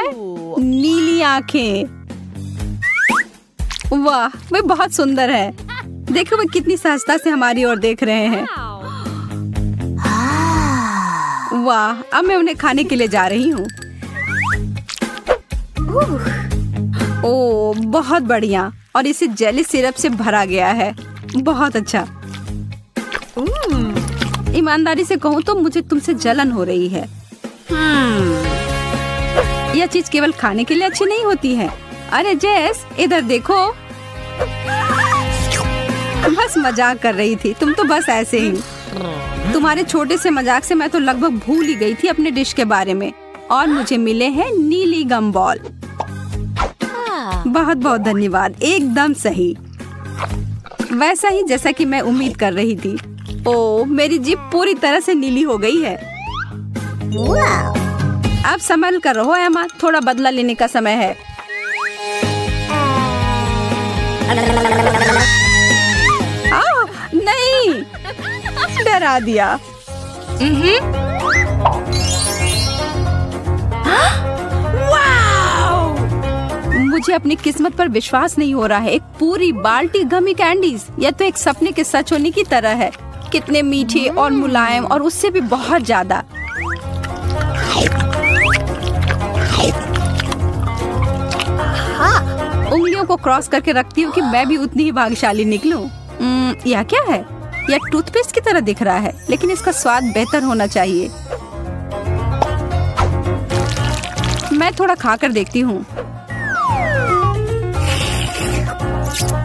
नीली आंखें। वाह, वे बहुत सुंदर है। देखो वे कितनी सहजता से हमारी ओर देख रहे हैं। वाह, अब मैं उन्हें खाने के लिए जा रही हूँ। ओह, बहुत बढ़िया। और इसे जेली सिरप से भरा गया है। बहुत अच्छा। ईमानदारी से कहूँ तो मुझे तुमसे जलन हो रही है। यह चीज केवल खाने के लिए अच्छी नहीं होती है। अरे जेस, इधर देखो। बस मजाक कर रही थी। तुम तो बस ऐसे ही। तुम्हारे छोटे से मजाक से मैं तो लगभग भूल ही गई थी अपने डिश के बारे में। और मुझे मिले हैं नीली गम बॉल। बहुत बहुत धन्यवाद। एकदम सही, वैसा ही जैसा कि मैं उम्मीद कर रही थी। ओह, मेरी जीभ पूरी तरह से नीली हो गई है। अब संभल कर रहो एमा, थोड़ा बदला लेने का समय है। नहीं, डरा दिया। मुझे अपनी किस्मत पर विश्वास नहीं हो रहा है। एक पूरी बाल्टी गमी कैंडीज। यह तो एक सपने के सच होने की तरह है। कितने मीठे और मुलायम, और उससे भी बहुत ज्यादा। उंगलियों को क्रॉस करके रखती हूँ कि मैं भी उतनी ही भाग्यशाली निकलूं। यह क्या है? यह टूथपेस्ट की तरह दिख रहा है, लेकिन इसका स्वाद बेहतर होना चाहिए। मैं थोड़ा खाकर देखती हूँ।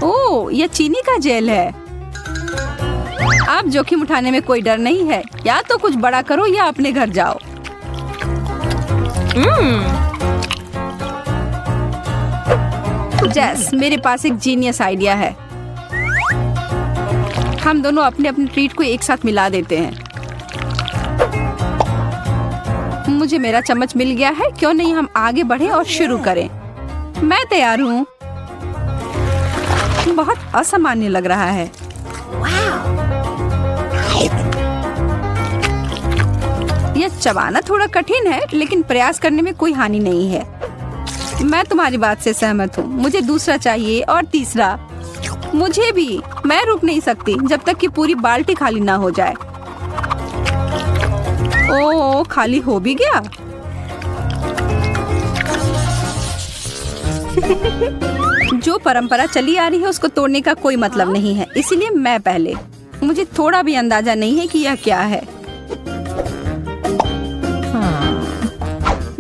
ओह, यह चीनी का जेल है। अब जोखिम उठाने में कोई डर नहीं है। या तो कुछ बड़ा करो या अपने घर जाओ। जेस, मेरे पास एक जीनियस आइडिया है। हम दोनों अपने अपने ट्रीट को एक साथ मिला देते हैं। मुझे मेरा चम्मच मिल गया है, क्यों नहीं हम आगे बढ़े और शुरू करें। मैं तैयार हूँ। बहुत असामान्य लग रहा है। यह चबाना थोड़ा कठिन है, लेकिन प्रयास करने में कोई हानि नहीं है। मैं तुम्हारी बात से सहमत हूँ। मुझे दूसरा चाहिए और तीसरा। मुझे भी। मैं रुक नहीं सकती जब तक कि पूरी बाल्टी खाली ना हो जाए। ओह, खाली हो भी गया। जो परंपरा चली आ रही है उसको तोड़ने का कोई मतलब नहीं है, इसीलिए मैं पहले। मुझे थोड़ा भी अंदाजा नहीं है कि यह क्या है।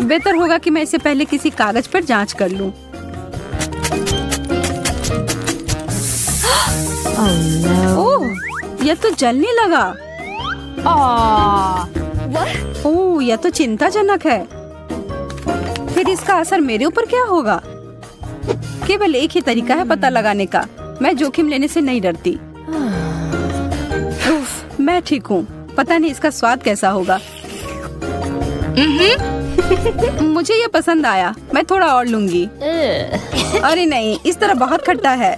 बेहतर होगा कि मैं इसे पहले किसी कागज पर जांच कर लूं। ओह, यह तो जलने लगा। ओह, यह तो चिंताजनक है। फिर इसका असर मेरे ऊपर क्या होगा? केवल एक ही तरीका है पता लगाने का। मैं जोखिम लेने से नहीं डरती। उफ, मैं ठीक हूँ। पता नहीं इसका स्वाद कैसा होगा। मुझे ये पसंद आया। मैं थोड़ा और लूंगी। अरे नहीं, इस तरह बहुत खट्टा है।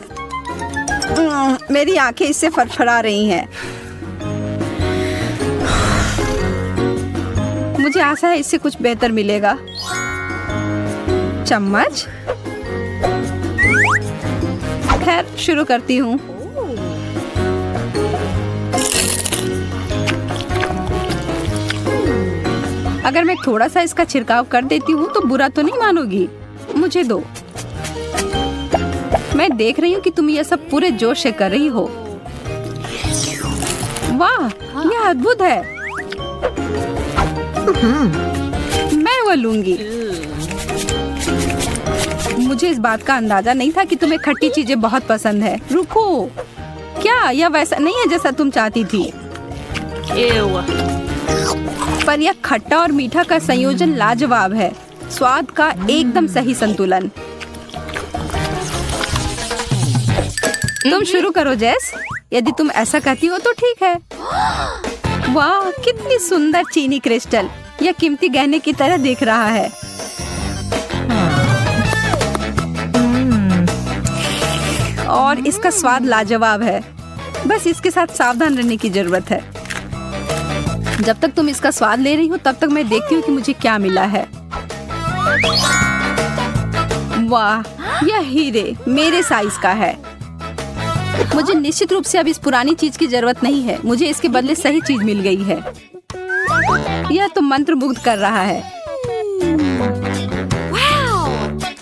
मेरी आंखें इससे फड़फड़ा रही हैं। मुझे आशा है इससे कुछ बेहतर मिलेगा। चम्मच। खैर, शुरू करती हूँ। अगर मैं थोड़ा सा इसका छिड़काव कर देती हूँ तो बुरा तो नहीं मानोगी? मुझे दो। मैं देख रही हूँ कि तुम यह सब पूरे जोश से कर रही हो। वाह, यह अद्भुत है। मैं वो लूंगी। मुझे इस बात का अंदाजा नहीं था कि तुम्हें खट्टी चीजें बहुत पसंद है। रुको, क्या यह वैसा नहीं है जैसा तुम चाहती थी? पर यह खट्टा और मीठा का संयोजन लाजवाब है। स्वाद का एकदम सही संतुलन। तुम शुरू करो जेस। यदि तुम ऐसा कहती हो तो ठीक है। वाह, कितनी सुंदर चीनी क्रिस्टल। यह कीमती गहने की तरह दिख रहा है। और इसका स्वाद लाजवाब है। बस इसके साथ सावधान रहने की जरूरत है। जब तक तुम इसका स्वाद ले रही हो तब तक मैं देखती हूँ कि मुझे क्या मिला है। वाह, यह हीरे मेरे साइज का है। मुझे निश्चित रूप से अब इस पुरानी चीज की जरूरत नहीं है। मुझे इसके बदले सही चीज मिल गई है। यह तो मंत्रमुग्ध कर रहा है।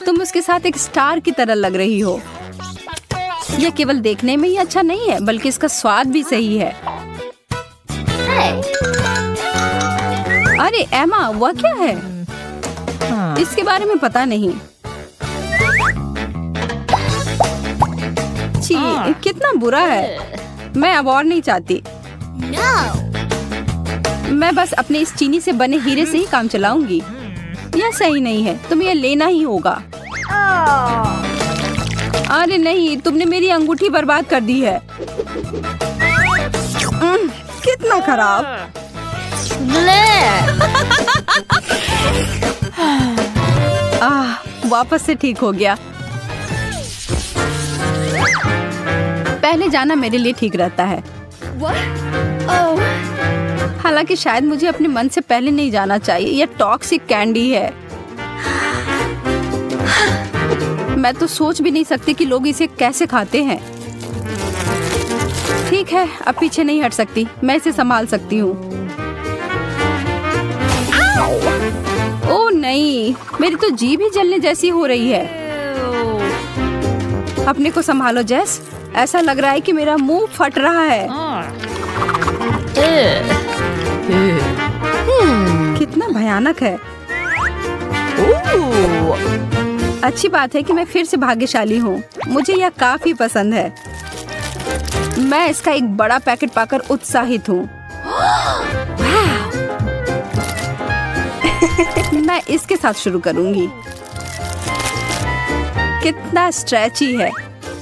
तुम उसके साथ एक स्टार की तरह लग रही हो। यह केवल देखने में ही अच्छा नहीं है, बल्कि इसका स्वाद भी सही है। अरे एमा, वह क्या है? इसके बारे में पता नहीं। छी, कितना बुरा है। मैं अब और नहीं चाहती। मैं बस अपने इस चीनी से बने हीरे से ही काम चलाऊंगी। यह सही नहीं है। तुम्हें यह लेना ही होगा। अरे नहीं, तुमने मेरी अंगूठी बर्बाद कर दी है। कितना खराब। वापस से ठीक हो गया। पहले जाना मेरे लिए ठीक रहता है। हालांकि शायद मुझे अपने मन से पहले नहीं जाना चाहिए। यह टॉक्सिक कैंडी है। मैं तो सोच भी नहीं सकती कि लोग इसे कैसे खाते हैं। ठीक है, अब पीछे नहीं हट सकती। मैं इसे संभाल सकती हूँ। ओह नहीं, मेरी तो जीभ ही जलने जैसी हो रही है। अपने को संभालो जेस। ऐसा लग रहा है कि मेरा मुंह फट रहा है। कितना भयानक है। अच्छी बात है कि मैं फिर से भाग्यशाली हूँ। मुझे यह काफी पसंद है। मैं इसका एक बड़ा पैकेट पाकर उत्साहित हूँ। मैं इसके साथ शुरू करूंगी। कितना स्ट्रेची है।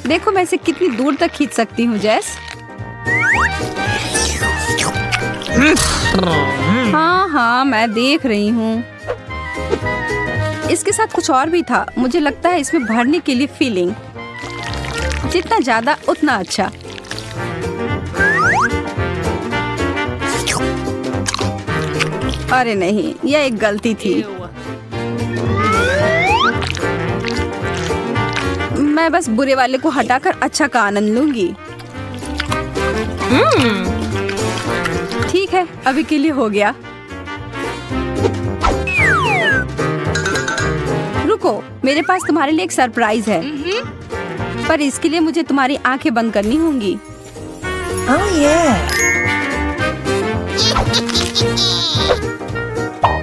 देखो मैं इसे कितनी दूर तक खींच सकती हूँ जेस। हाँ हाँ, मैं देख रही हूँ। इसके साथ कुछ और भी था। मुझे लगता है इसमें भरने के लिए फीलिंग, जितना ज्यादा उतना अच्छा। अरे नहीं, यह एक गलती थी। मैं बस बुरे वाले को हटाकर अच्छा का आनंद लूंगी। ठीक है, अभी के लिए हो गया। रुको, मेरे पास तुम्हारे लिए एक सरप्राइज है, पर इसके लिए मुझे तुम्हारी आंखें बंद करनी होंगी।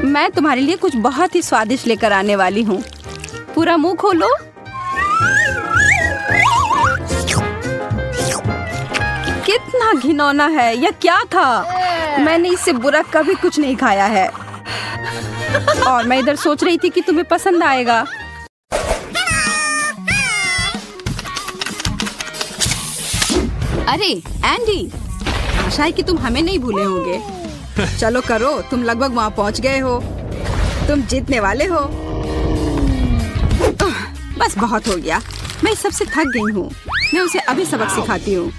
मैं तुम्हारे लिए कुछ बहुत ही स्वादिष्ट लेकर आने वाली हूँ। पूरा मुंह खोलो। कितना घिनौना है, यह क्या था? मैंने इससे बुरा कभी कुछ नहीं खाया है। और मैं इधर सोच रही थी कि तुम्हें पसंद आएगा। अरे एंडी, आशा है कि तुम हमें नहीं भूले होंगे। चलो करो, तुम लगभग वहाँ पहुँच गए हो। तुम जीतने वाले हो। बस बहुत हो गया, मैं इस सबसे थक गई हूँ। मैं उसे अभी सबक सिखाती हूँ।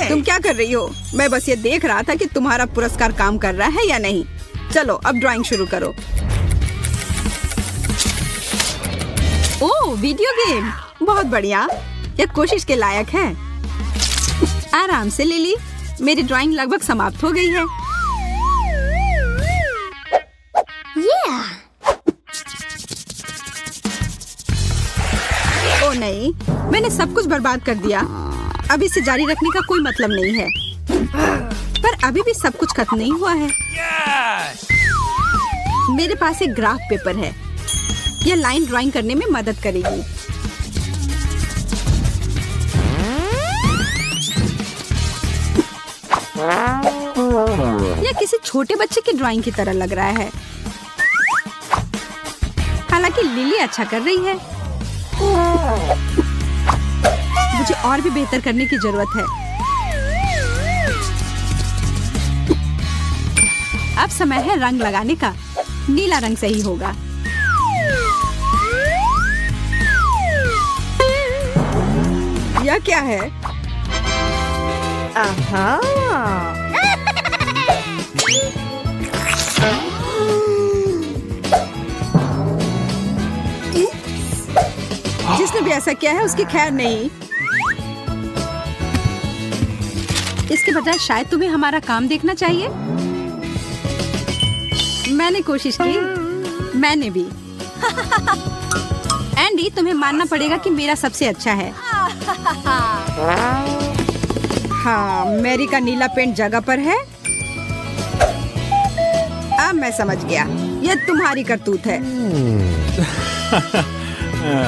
तुम क्या कर रही हो? मैं बस ये देख रहा था कि तुम्हारा पुरस्कार काम कर रहा है या नहीं। चलो अब ड्राइंग शुरू करो। ओह, वीडियो गेम, बहुत बढ़िया। यह कोशिश के लायक है। आराम से लिली, मेरी ड्राइंग लगभग समाप्त हो गई है। ओ नहीं, मैंने सब कुछ बर्बाद कर दिया। अब इसे जारी रखने का कोई मतलब नहीं है। पर अभी भी सब कुछ खत्म नहीं हुआ है। मेरे पास एक ग्राफ पेपर है। यह लाइन ड्राइंग करने में मदद करेगी। यह किसी छोटे बच्चे की ड्राइंग की तरह लग रहा है। हालांकि लिली अच्छा कर रही है। मुझे और भी बेहतर करने की जरूरत है। अब समय है रंग लगाने का। नीला रंग सही होगा। यह क्या है? जिसने भी ऐसा किया है उसकी खैर नहीं। इसके बजाय शायद तुम्हें हमारा काम देखना चाहिए। मैंने कोशिश की। मैंने भी। एंडी, तुम्हें मानना पड़ेगा कि मेरा सबसे अच्छा है। हाँ, मैरी का नीला पेंट जगह पर है। अब मैं समझ गया, यह तुम्हारी करतूत है।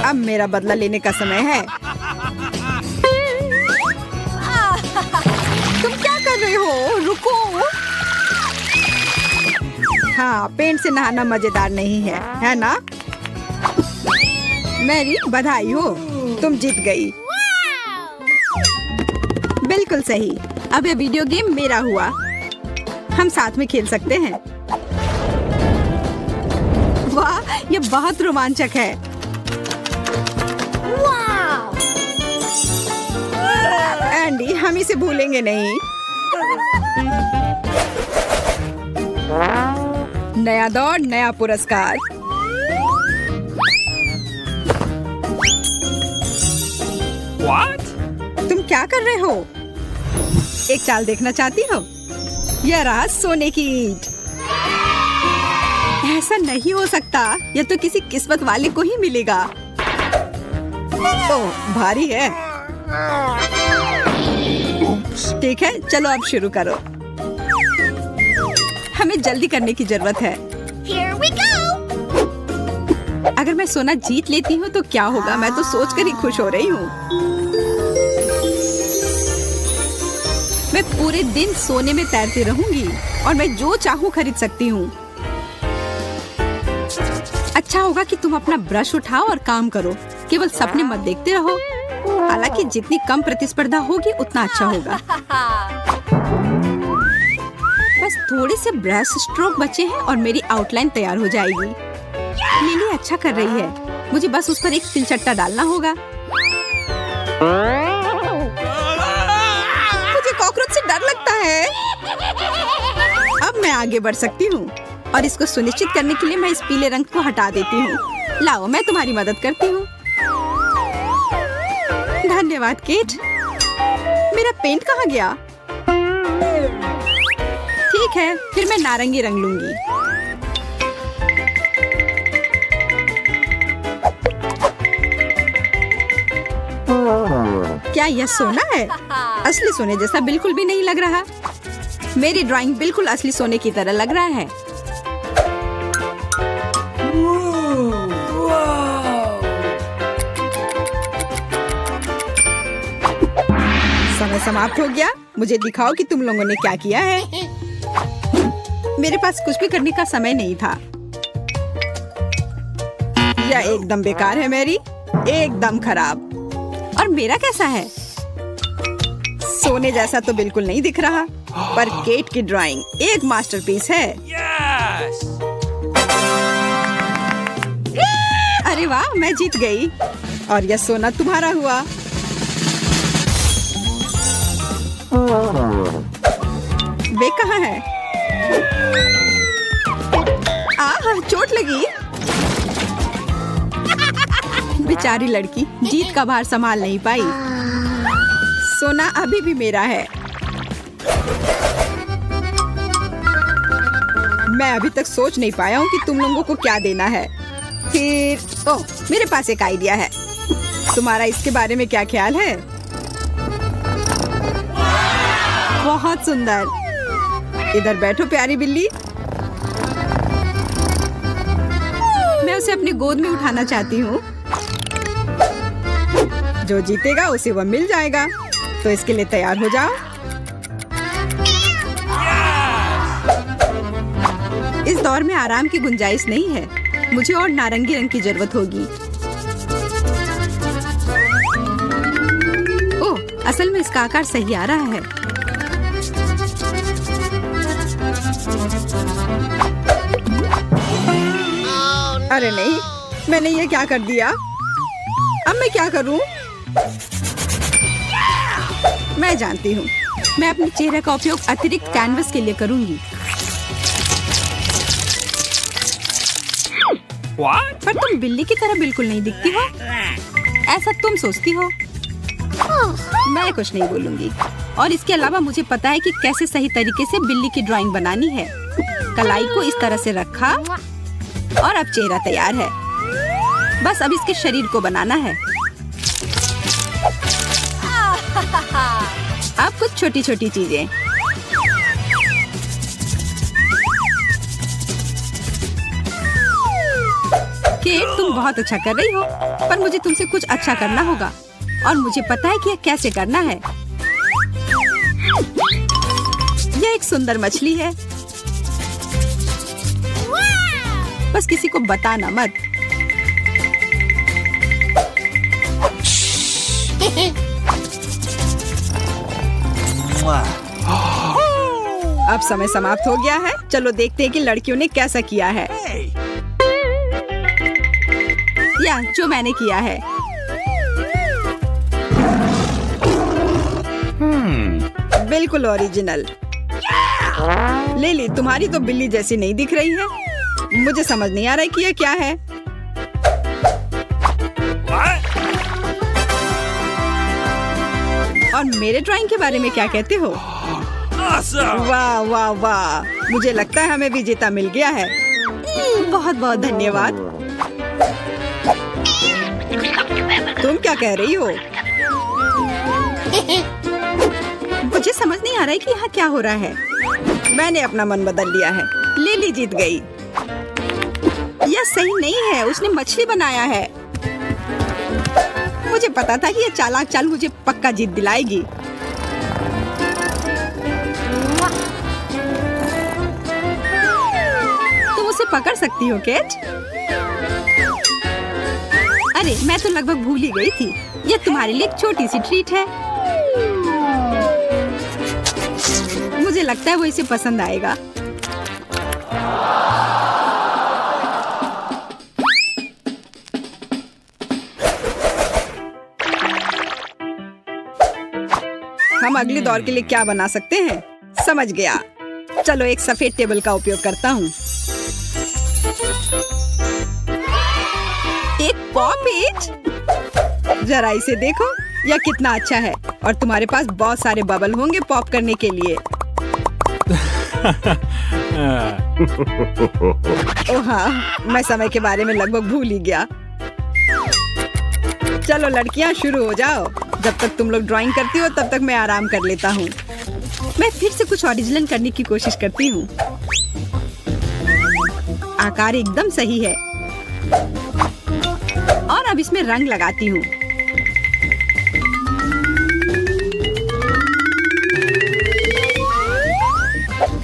अब मेरा बदला लेने का समय है। तुम क्या कर रहे हो? रुको। हाँ, पेंट से नहाना मजेदार नहीं है, है ना? मैरी, बधाई हो, तुम जीत गई। बिल्कुल सही। अब यह वीडियो गेम मेरा हुआ। हम साथ में खेल सकते हैं। वाह, यह बहुत रोमांचक है। एंडी, हम इसे भूलेंगे नहीं। नया दौर, नया पुरस्कार। What? तुम क्या कर रहे हो? एक चाल देखना चाहती हो? यह रहा सोने की ईंट। ऐसा नहीं हो सकता। यह तो किसी किस्मत वाले को ही मिलेगा। ओह, भारी है। ठीक है, चलो अब शुरू करो। हमें जल्दी करने की जरूरत है। Here we go! अगर मैं सोना जीत लेती हूँ तो क्या होगा? मैं तो सोचकर ही खुश हो रही हूँ। मैं पूरे दिन सोने में तैरती रहूंगी और मैं जो चाहूँ खरीद सकती हूँ। अच्छा होगा कि तुम अपना ब्रश उठाओ और काम करो। केवल सपने मत देखते रहो। हालांकि जितनी कम प्रतिस्पर्धा होगी उतना अच्छा होगा। बस थोड़े से ब्रश स्ट्रोक बचे हैं और मेरी आउटलाइन तैयार हो जाएगी। लिली अच्छा कर रही है, मुझे बस उस पर एक तिलचट्टा डालना होगा। मुझे कॉकरोच से डर लगता है। अब मैं आगे बढ़ सकती हूँ और इसको सुनिश्चित करने के लिए मैं इस पीले रंग को हटा देती हूँ। लाओ, मैं तुम्हारी मदद करती हूँ। धन्यवाद केट। मेरा पेंट कहाँ गया? ठीक है, फिर मैं नारंगी रंग लूंगी। क्या यह सोना है? असली सोने जैसा बिल्कुल भी नहीं लग रहा। मेरी ड्राइंग बिल्कुल असली सोने की तरह लग रहा है। समय समाप्त हो गया। मुझे दिखाओ कि तुम लोगों ने क्या किया है। मेरे पास कुछ भी करने का समय नहीं था। यह एकदम बेकार है मेरी, एकदम खराब। और मेरा कैसा है? सोने जैसा तो बिल्कुल नहीं दिख रहा, पर केट की ड्राइंग एक मास्टरपीस है। Yes! अरे वाह, मैं जीत गई और यह सोना तुम्हारा हुआ। वे कहाँ है? आह, चोट लगी। बेचारी लड़की जीत का भार संभाल नहीं पाई। सोना अभी भी मेरा है। मैं अभी तक सोच नहीं पाया हूँ कि तुम लोगों को क्या देना है। फिर ओह, मेरे पास एक आइडिया है। तुम्हारा इसके बारे में क्या ख्याल है? बहुत सुंदर। इधर बैठो प्यारी बिल्ली। मैं उसे अपनी गोद में उठाना चाहती हूँ। जो जीतेगा उसे वह मिल जाएगा। तो इसके लिए तैयार हो जाओ। इस दौर में आराम की गुंजाइश नहीं है। मुझे और नारंगी रंग की जरूरत होगी। ओह, असल में इसका आकार सही आ रहा है। अरे नहीं, मैंने ये क्या कर दिया? अब मैं क्या करूं? मैं जानती हूँ। मैं अपने चेहरे का उपयोग अतिरिक्त कैनवस के लिए करूंगी। What? पर तुम बिल्ली की तरह बिल्कुल नहीं दिखती हो। ऐसा तुम सोचती हो। मैं कुछ नहीं बोलूंगी। और इसके अलावा मुझे पता है कि कैसे सही तरीके से बिल्ली की ड्राइंग बनानी है। कलाई को इस तरह से रखा और अब चेहरा तैयार है। बस अब इसके शरीर को बनाना है। अब कुछ छोटी छोटी चीजें। केट, तुम बहुत अच्छा कर रही हो, पर मुझे तुमसे कुछ अच्छा करना होगा और मुझे पता है कि यह कैसे करना है। यह एक सुंदर मछली है। बस किसी को बताना मत। अब समय समाप्त हो गया है। चलो देखते हैं कि लड़कियों ने कैसा किया है। या जो मैंने किया है। बिल्कुल ओरिजिनल। लिली, तुम्हारी तो बिल्ली जैसी नहीं दिख रही है। मुझे समझ नहीं आ रहा है कि ये क्या है। और मेरे ड्राइंग के बारे में क्या कहते हो? Awesome! वाह वाह वाह, मुझे लगता है हमें विजेता मिल गया है। बहुत बहुत धन्यवाद। तुम क्या कह रही हो? मुझे समझ नहीं आ रहा है कि यहाँ क्या हो रहा है। मैंने अपना मन बदल लिया है। लिली जीत गई। यह सही नहीं है, उसने मछली बनाया है। मुझे पता था कि यह चालाक चाल मुझे पक्का जीत दिलाएगी। तुम उसे पकड़ सकती हो केट? अरे मैं तो लगभग भूल ही गई थी। यह तुम्हारे लिए एक छोटी सी ट्रीट है। मुझे मुझे लगता है वो इसे पसंद आएगा। हम अगले दौर के लिए क्या बना सकते हैं? समझ गया। चलो एक सफेद टेबल का उपयोग करता हूँ। एक पॉप जरा इसे देखो, यह कितना अच्छा है। और तुम्हारे पास बहुत सारे बबल होंगे पॉप करने के लिए। ओह हाँ, मैं समय के बारे में लगभग भूल ही गया। चलो लड़कियां शुरू हो जाओ। जब तक तुम लोग ड्राइंग करती हो तब तक मैं आराम कर लेता हूँ। मैं फिर से कुछ ओरिजिनल करने की कोशिश करती हूँ। आकार एकदम सही है। और अब इसमें रंग लगाती हूँ।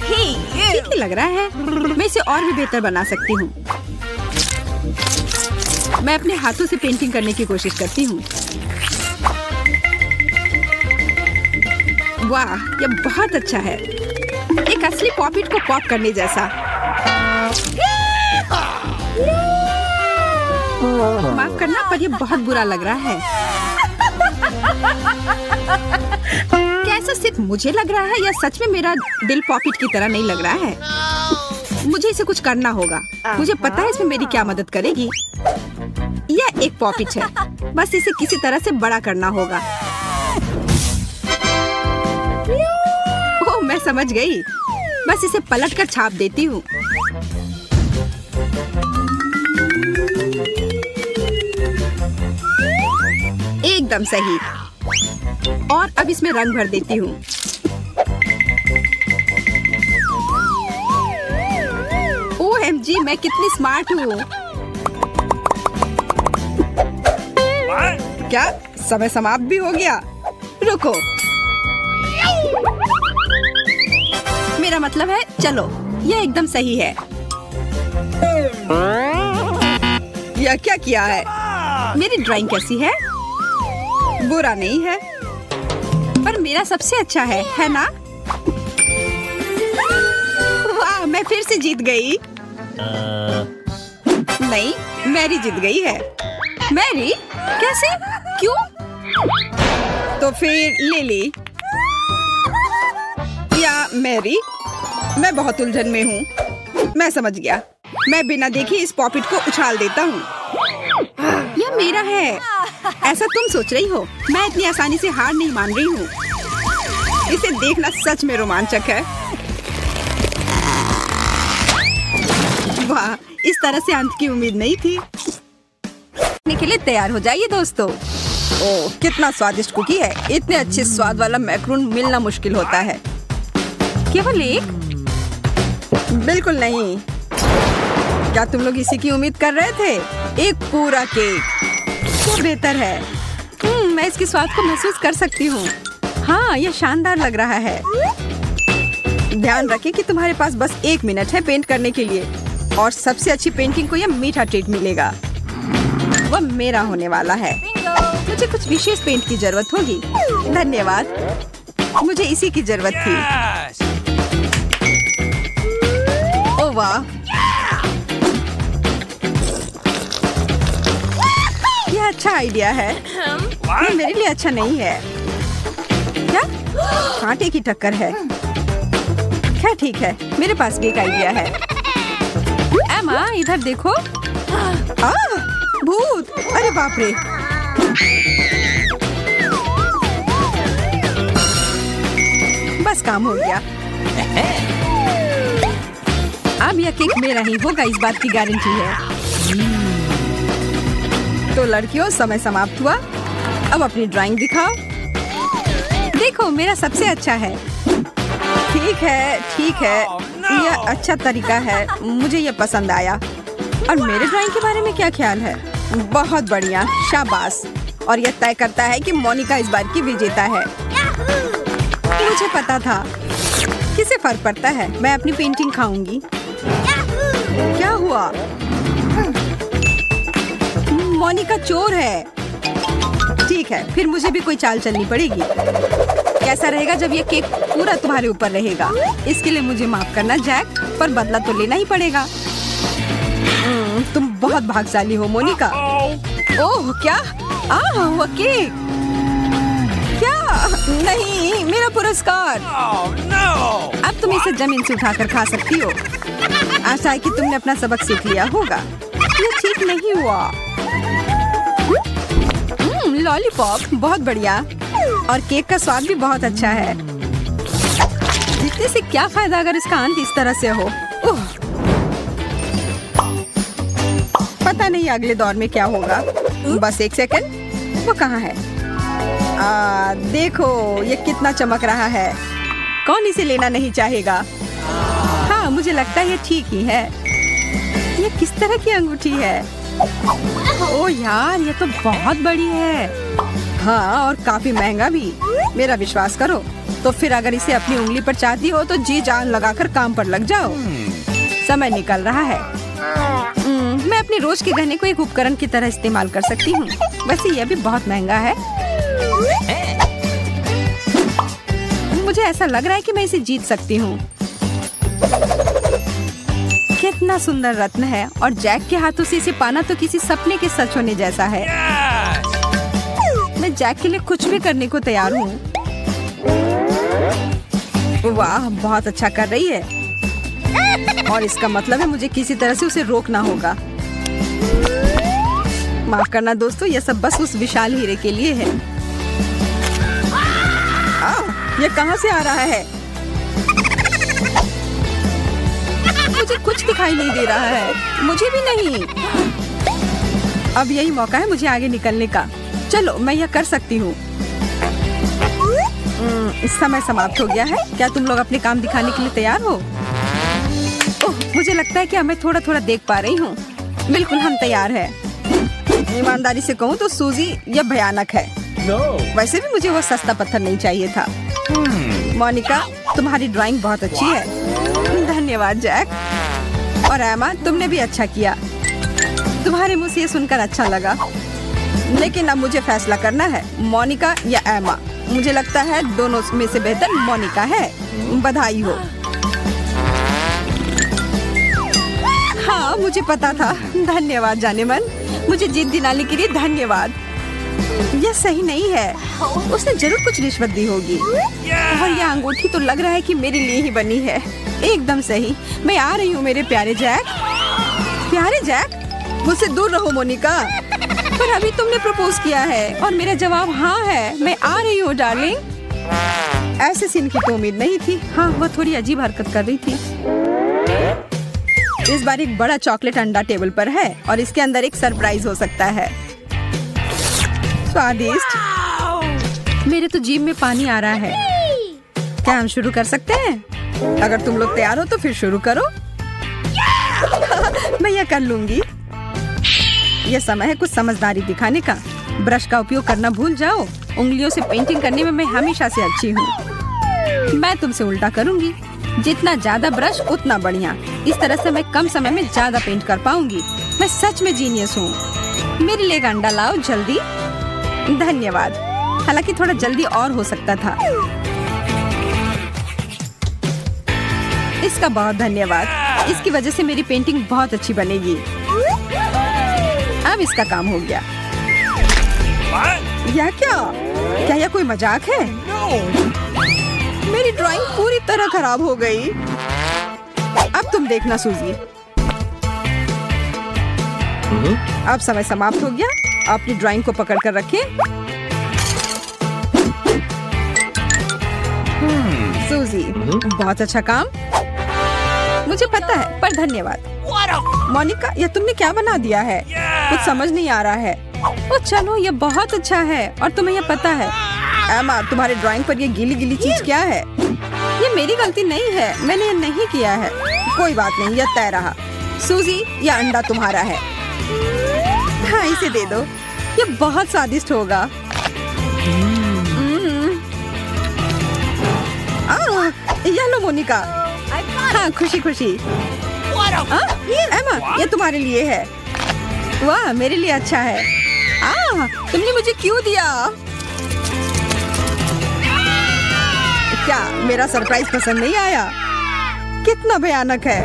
ठीक ही लग रहा है। मैं इसे और भी बेहतर बना सकती हूँ। मैं अपने हाथों से पेंटिंग करने की कोशिश करती हूँ। वाह, यह बहुत अच्छा है। एक असली पॉपिट को पॉप करने जैसा। माफ करना, पर यह बहुत बुरा लग रहा है। क्या ऐसा सिर्फ मुझे लग रहा है या सच में मेरा दिल पॉपिट की तरह नहीं लग रहा है? मुझे इसे कुछ करना होगा। मुझे पता है इसमें मेरी क्या मदद करेगी। यह एक पॉपिट है, बस इसे किसी तरह से बड़ा करना होगा। ओह, मैं समझ गई। बस इसे पलट कर छाप देती हूँ। एकदम सही। और अब इसमें रंग भर देती हूँ। OMG, मैं कितनी स्मार्ट हूँ। क्या समय समाप्त भी हो गया? रुको, मेरा मतलब है चलो, यह एकदम सही है। यह क्या किया है? मेरी ड्राइंग कैसी है? बुरा नहीं है, पर मेरा सबसे अच्छा है ना? वाह, मैं फिर से जीत गई। नहीं, मैरी जीत गई है। मैरी? कैसे? क्यों? तो फिर लिली या मैरी? मैं बहुत उलझन में हूँ। मैं समझ गया। मैं बिना देखे इस पॉपिट को उछाल देता हूँ। यह मेरा है। ऐसा तुम सोच रही हो? मैं इतनी आसानी से हार नहीं मान रही हूँ। इसे देखना सच में रोमांचक है। वाह, इस तरह से अंत की उम्मीद नहीं थी। खाने के लिए तैयार हो जाइए दोस्तों। ओह, कितना स्वादिष्ट कुकी है। इतने अच्छे स्वाद वाला मैक्रून मिलना मुश्किल होता है। केवल एक? बिल्कुल नहीं। क्या तुम लोग इसी की उम्मीद कर रहे थे? एक पूरा केक तो बेहतर है। मैं इसके स्वाद को महसूस कर सकती हूँ। हाँ, यह शानदार लग रहा है। ध्यान रखें कि तुम्हारे पास बस 1 मिनट है पेंट करने के लिए, और सबसे अच्छी पेंटिंग को यह मीठा ट्रीट मिलेगा। वह मेरा होने वाला है। मुझे कुछ विशेष पेंट की जरूरत होगी। धन्यवाद, मुझे इसी की जरूरत थी। ओह वाह, यह अच्छा आइडिया है। ये मेरे लिए अच्छा नहीं है। क्या? कांटे की टक्कर है। क्या ठीक है, मेरे पास भी एक आइडिया है। एमा, इधर देखो। भूत! अरे बाप रे! बस काम हो गया। अब यह केक मेरा ही होगा, इस बात की गारंटी है। तो लड़कियों, समय समाप्त हुआ। अब अपनी ड्राइंग दिखाओ। देखो, मेरा सबसे अच्छा है। ठीक है, ठीक है, यह अच्छा तरीका है। मुझे यह पसंद आया। और मेरे ड्राइंग के बारे में क्या ख्याल है? बहुत बढ़िया, शाबाश। और यह तय करता है कि मोनिका इस बार की विजेता है। मुझे पता था। किसे फर्क पड़ता है? मैं अपनी पेंटिंग खाऊंगी। क्या हुआ? मोनिका चोर है। ठीक है, फिर मुझे भी कोई चाल चलनी पड़ेगी। कैसा रहेगा जब ये केक पूरा तुम्हारे ऊपर रहेगा। इसके लिए मुझे माफ करना जैक, पर बदला तो लेना ही पड़ेगा। तुम बहुत भाग्यशाली हो मोनिका। ओह क्या? वो केक। क्या? नहीं, मेरा पुरस्कार। Oh no! अब तुम इसे जमीन से उठाकर खा सकती हो। आशा है कि तुमने अपना सबक सीख लिया होगा। ये ठीक नहीं हुआ। लॉलीपॉप बहुत बढ़िया, और केक का स्वाद भी बहुत अच्छा है। जीतने से क्या फायदा अगर इसका अंत इस तरह से हो। पता नहीं अगले दौर में क्या होगा। बस एक सेकंड, वो कहाँ है? देखो ये कितना चमक रहा है। कौन इसे लेना नहीं चाहेगा? हाँ, मुझे लगता है ये ठीक ही है। ये किस तरह की अंगूठी है? ओ यार, ये तो बहुत बड़ी है। हाँ, और काफी महंगा भी। मेरा विश्वास करो। तो फिर अगर इसे अपनी उंगली पर चाहती हो तो जी जान लगाकर काम पर लग जाओ। समय निकल रहा है। मैं अपने रोज के गहने को एक उपकरण की तरह इस्तेमाल कर सकती हूँ। वैसे यह भी बहुत महंगा है। मुझे ऐसा लग रहा है कि मैं इसे जीत सकती हूँ। कितना सुंदर रत्न है, और जैक के हाथों से इसे पाना तो किसी सपने के सच होने जैसा है। मैं जैक के लिए कुछ भी करने को तैयार हूँ। वाह, बहुत अच्छा कर रही है। और इसका मतलब है मुझे किसी तरह से उसे रोकना होगा। माफ करना दोस्तों, यह सब बस उस विशाल हीरे के लिए है। ये कहाँ से आ रहा है? मुझे कुछ दिखाई नहीं दे रहा है। मुझे भी नहीं। अब यही मौका है मुझे आगे निकलने का। चलो, मैं यह कर सकती हूँ। इस समय समाप्त हो गया है। क्या तुम लोग अपने काम दिखाने के लिए तैयार हो? ओह, मुझे लगता है कि मैं थोड़ा थोड़ा देख पा रही हूँ। बिल्कुल, हम तैयार हैं। ईमानदारी से कहूँ तो सूजी, यह भयानक है। वैसे भी मुझे वो सस्ता पत्थर नहीं चाहिए था। मोनिका, तुम्हारी ड्राइंग बहुत अच्छी है। धन्यवाद जैक। और एमा, तुमने भी अच्छा किया। तुम्हारे मुंह से ये सुनकर अच्छा लगा। लेकिन अब मुझे फैसला करना है, मोनिका या एमा। मुझे लगता है दोनों में से बेहतर मोनिका है। बधाई हो। हाँ, मुझे पता था। धन्यवाद जाने मन। मुझे जीत दिलाने के लिए धन्यवाद। यह सही नहीं है। उसने जरूर कुछ रिश्वत दी होगी। और यह अंगूठी तो लग रहा है कि मेरे लिए ही बनी है। एकदम सही। मैं आ रही हूँ मेरे प्यारे जैक। प्यारे जैक? मुझसे दूर रहो मोनिका। पर अभी तुमने प्रपोज किया है और मेरा जवाब हाँ है। मैं आ रही हूँ डार्लिंग। ऐसे सीन की तो उम्मीद नहीं थी। हाँ, वह थोड़ी अजीब हरकत कर रही थी। इस बार एक बड़ा चॉकलेट अंडा टेबल पर है और इसके अंदर एक सरप्राइज हो सकता है। स्वादिष्ट। मेरे तो जीभ में पानी आ रहा है। क्या हम शुरू कर सकते हैं? अगर तुम लोग तैयार हो तो फिर शुरू करो। मैं यह कर लूंगी। यह समय है कुछ समझदारी दिखाने का। ब्रश का उपयोग करना भूल जाओ। उंगलियों से पेंटिंग करने में मैं हमेशा से अच्छी हूँ। मैं तुमसे उल्टा करूंगी। जितना ज्यादा ब्रश उतना बढ़िया। इस तरह से मैं कम समय में ज्यादा पेंट कर पाऊंगी। मैं सच में जीनियस हूँ। मेरे लिए एक अंडा लाओ जल्दी। धन्यवाद। हालांकि थोड़ा जल्दी और हो सकता था। इसका बहुत धन्यवाद। इसकी वजह से मेरी पेंटिंग बहुत अच्छी बनेगी। अब इसका काम हो गया। यह क्या यह कोई मजाक है? मेरी ड्राइंग पूरी तरह खराब हो गई। अब तुम देखना सूजी। अब समय समाप्त हो गया। अपनी ड्राइंग को पकड़ कर रखें। सूजी, बहुत अच्छा काम। मुझे पता है, पर धन्यवाद। मोनिका, यह तुमने क्या बना दिया है? कुछ समझ नहीं आ रहा है। ओ चलो, यह बहुत अच्छा है और तुम्हें यह पता है। एमा, तुम्हारी ड्राइंग पर ये गीली गीली चीज क्या है? ये मेरी गलती नहीं है। मैंने ये नहीं किया है। कोई बात नहीं, यह तय रहा। सूजी, यह अंडा तुम्हारा है। हाँ, इसे दे दो। ये बहुत स्वादिष्ट होगा। यह लो मोनिका। हाँ, खुशी खुशी। एमा, ये तुम्हारे लिए है। वाह, मेरे लिए अच्छा है। तुमने मुझे क्यों दिया? क्या मेरा सरप्राइज पसंद नहीं आया? कितना भयानक है।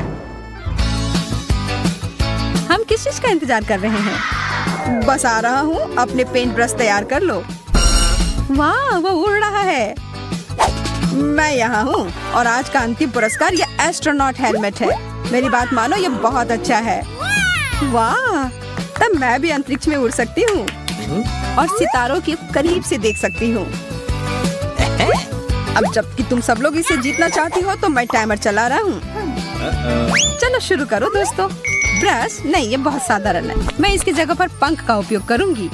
हम किस चीज का इंतजार कर रहे हैं? बस आ रहा हूँ, अपने पेंट ब्रश तैयार कर लो। वाह, वो उड़ रहा है। मैं यहाँ हूँ और आज का अंतिम पुरस्कार ये एस्ट्रोनॉट हेलमेट है। मेरी बात मानो, ये बहुत अच्छा है। वाह, तब मैं भी अंतरिक्ष में उड़ सकती हूँ और सितारों के करीब से देख सकती हूँ। अब जबकि तुम सब लोग इसे जीतना चाहती हो तो मैं टाइमर चला रहा हूँ। चलो शुरू करो दोस्तों। ब्रश नहीं, ये बहुत साधारण है। मैं इसकी जगह पर पंख का उपयोग करूंगी।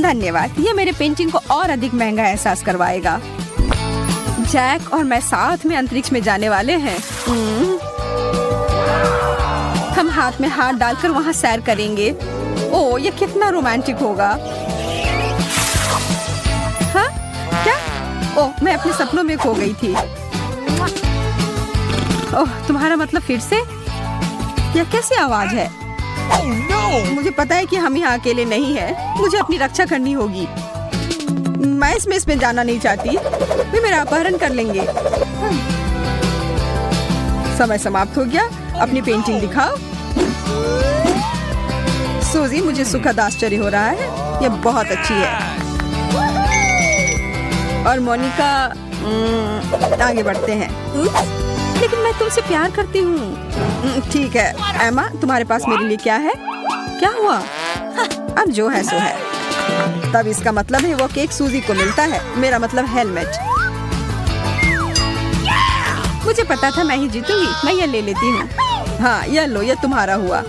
धन्यवाद, ये मेरे पेंटिंग को और अधिक महंगा एहसास करवाएगा। जैक और मैं साथ में अंतरिक्ष में जाने वाले हैं। हम हाथ में हाथ डालकर वहाँ सैर करेंगे। ओह, ये कितना रोमांटिक होगा। हाँ, क्या? ओह, मैं अपने सपनों में खो गई थी। ओह, तुम्हारा मतलब फिर से? यह कैसी आवाज है? Oh no! मुझे पता है कि हम यहाँ अकेले नहीं हैं। मुझे अपनी रक्षा करनी होगी। मैं इसमें जाना नहीं चाहती। वे मेरा अपहरण कर लेंगे। समय समाप्त हो गया। अपनी पेंटिंग दिखाओ। सूजी, मुझे सुखद आश्चर्य हो रहा है। यह बहुत अच्छी है। और मोनिका, आगे बढ़ते हैं। लेकिन मैं तुमसे प्यार करती हूँ। ठीक है एमा, तुम्हारे पास मेरे लिए क्या है? क्या हुआ? अब जो है सो है। तब इसका मतलब है वो केक सूजी को मिलता है। मेरा मतलब हेलमेट। मुझे पता था मैं ही जीतूंगी। मैं ये ले लेती हूँ। हाँ, यह लो, यह तुम्हारा हुआ।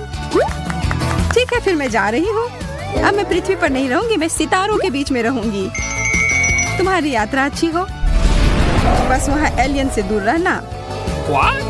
ठीक है, फिर मैं जा रही हूँ। अब मैं पृथ्वी पर नहीं रहूंगी, मैं सितारों के बीच में रहूंगी। तुम्हारी यात्रा अच्छी हो। बस वहाँ एलियन से दूर रहना। What?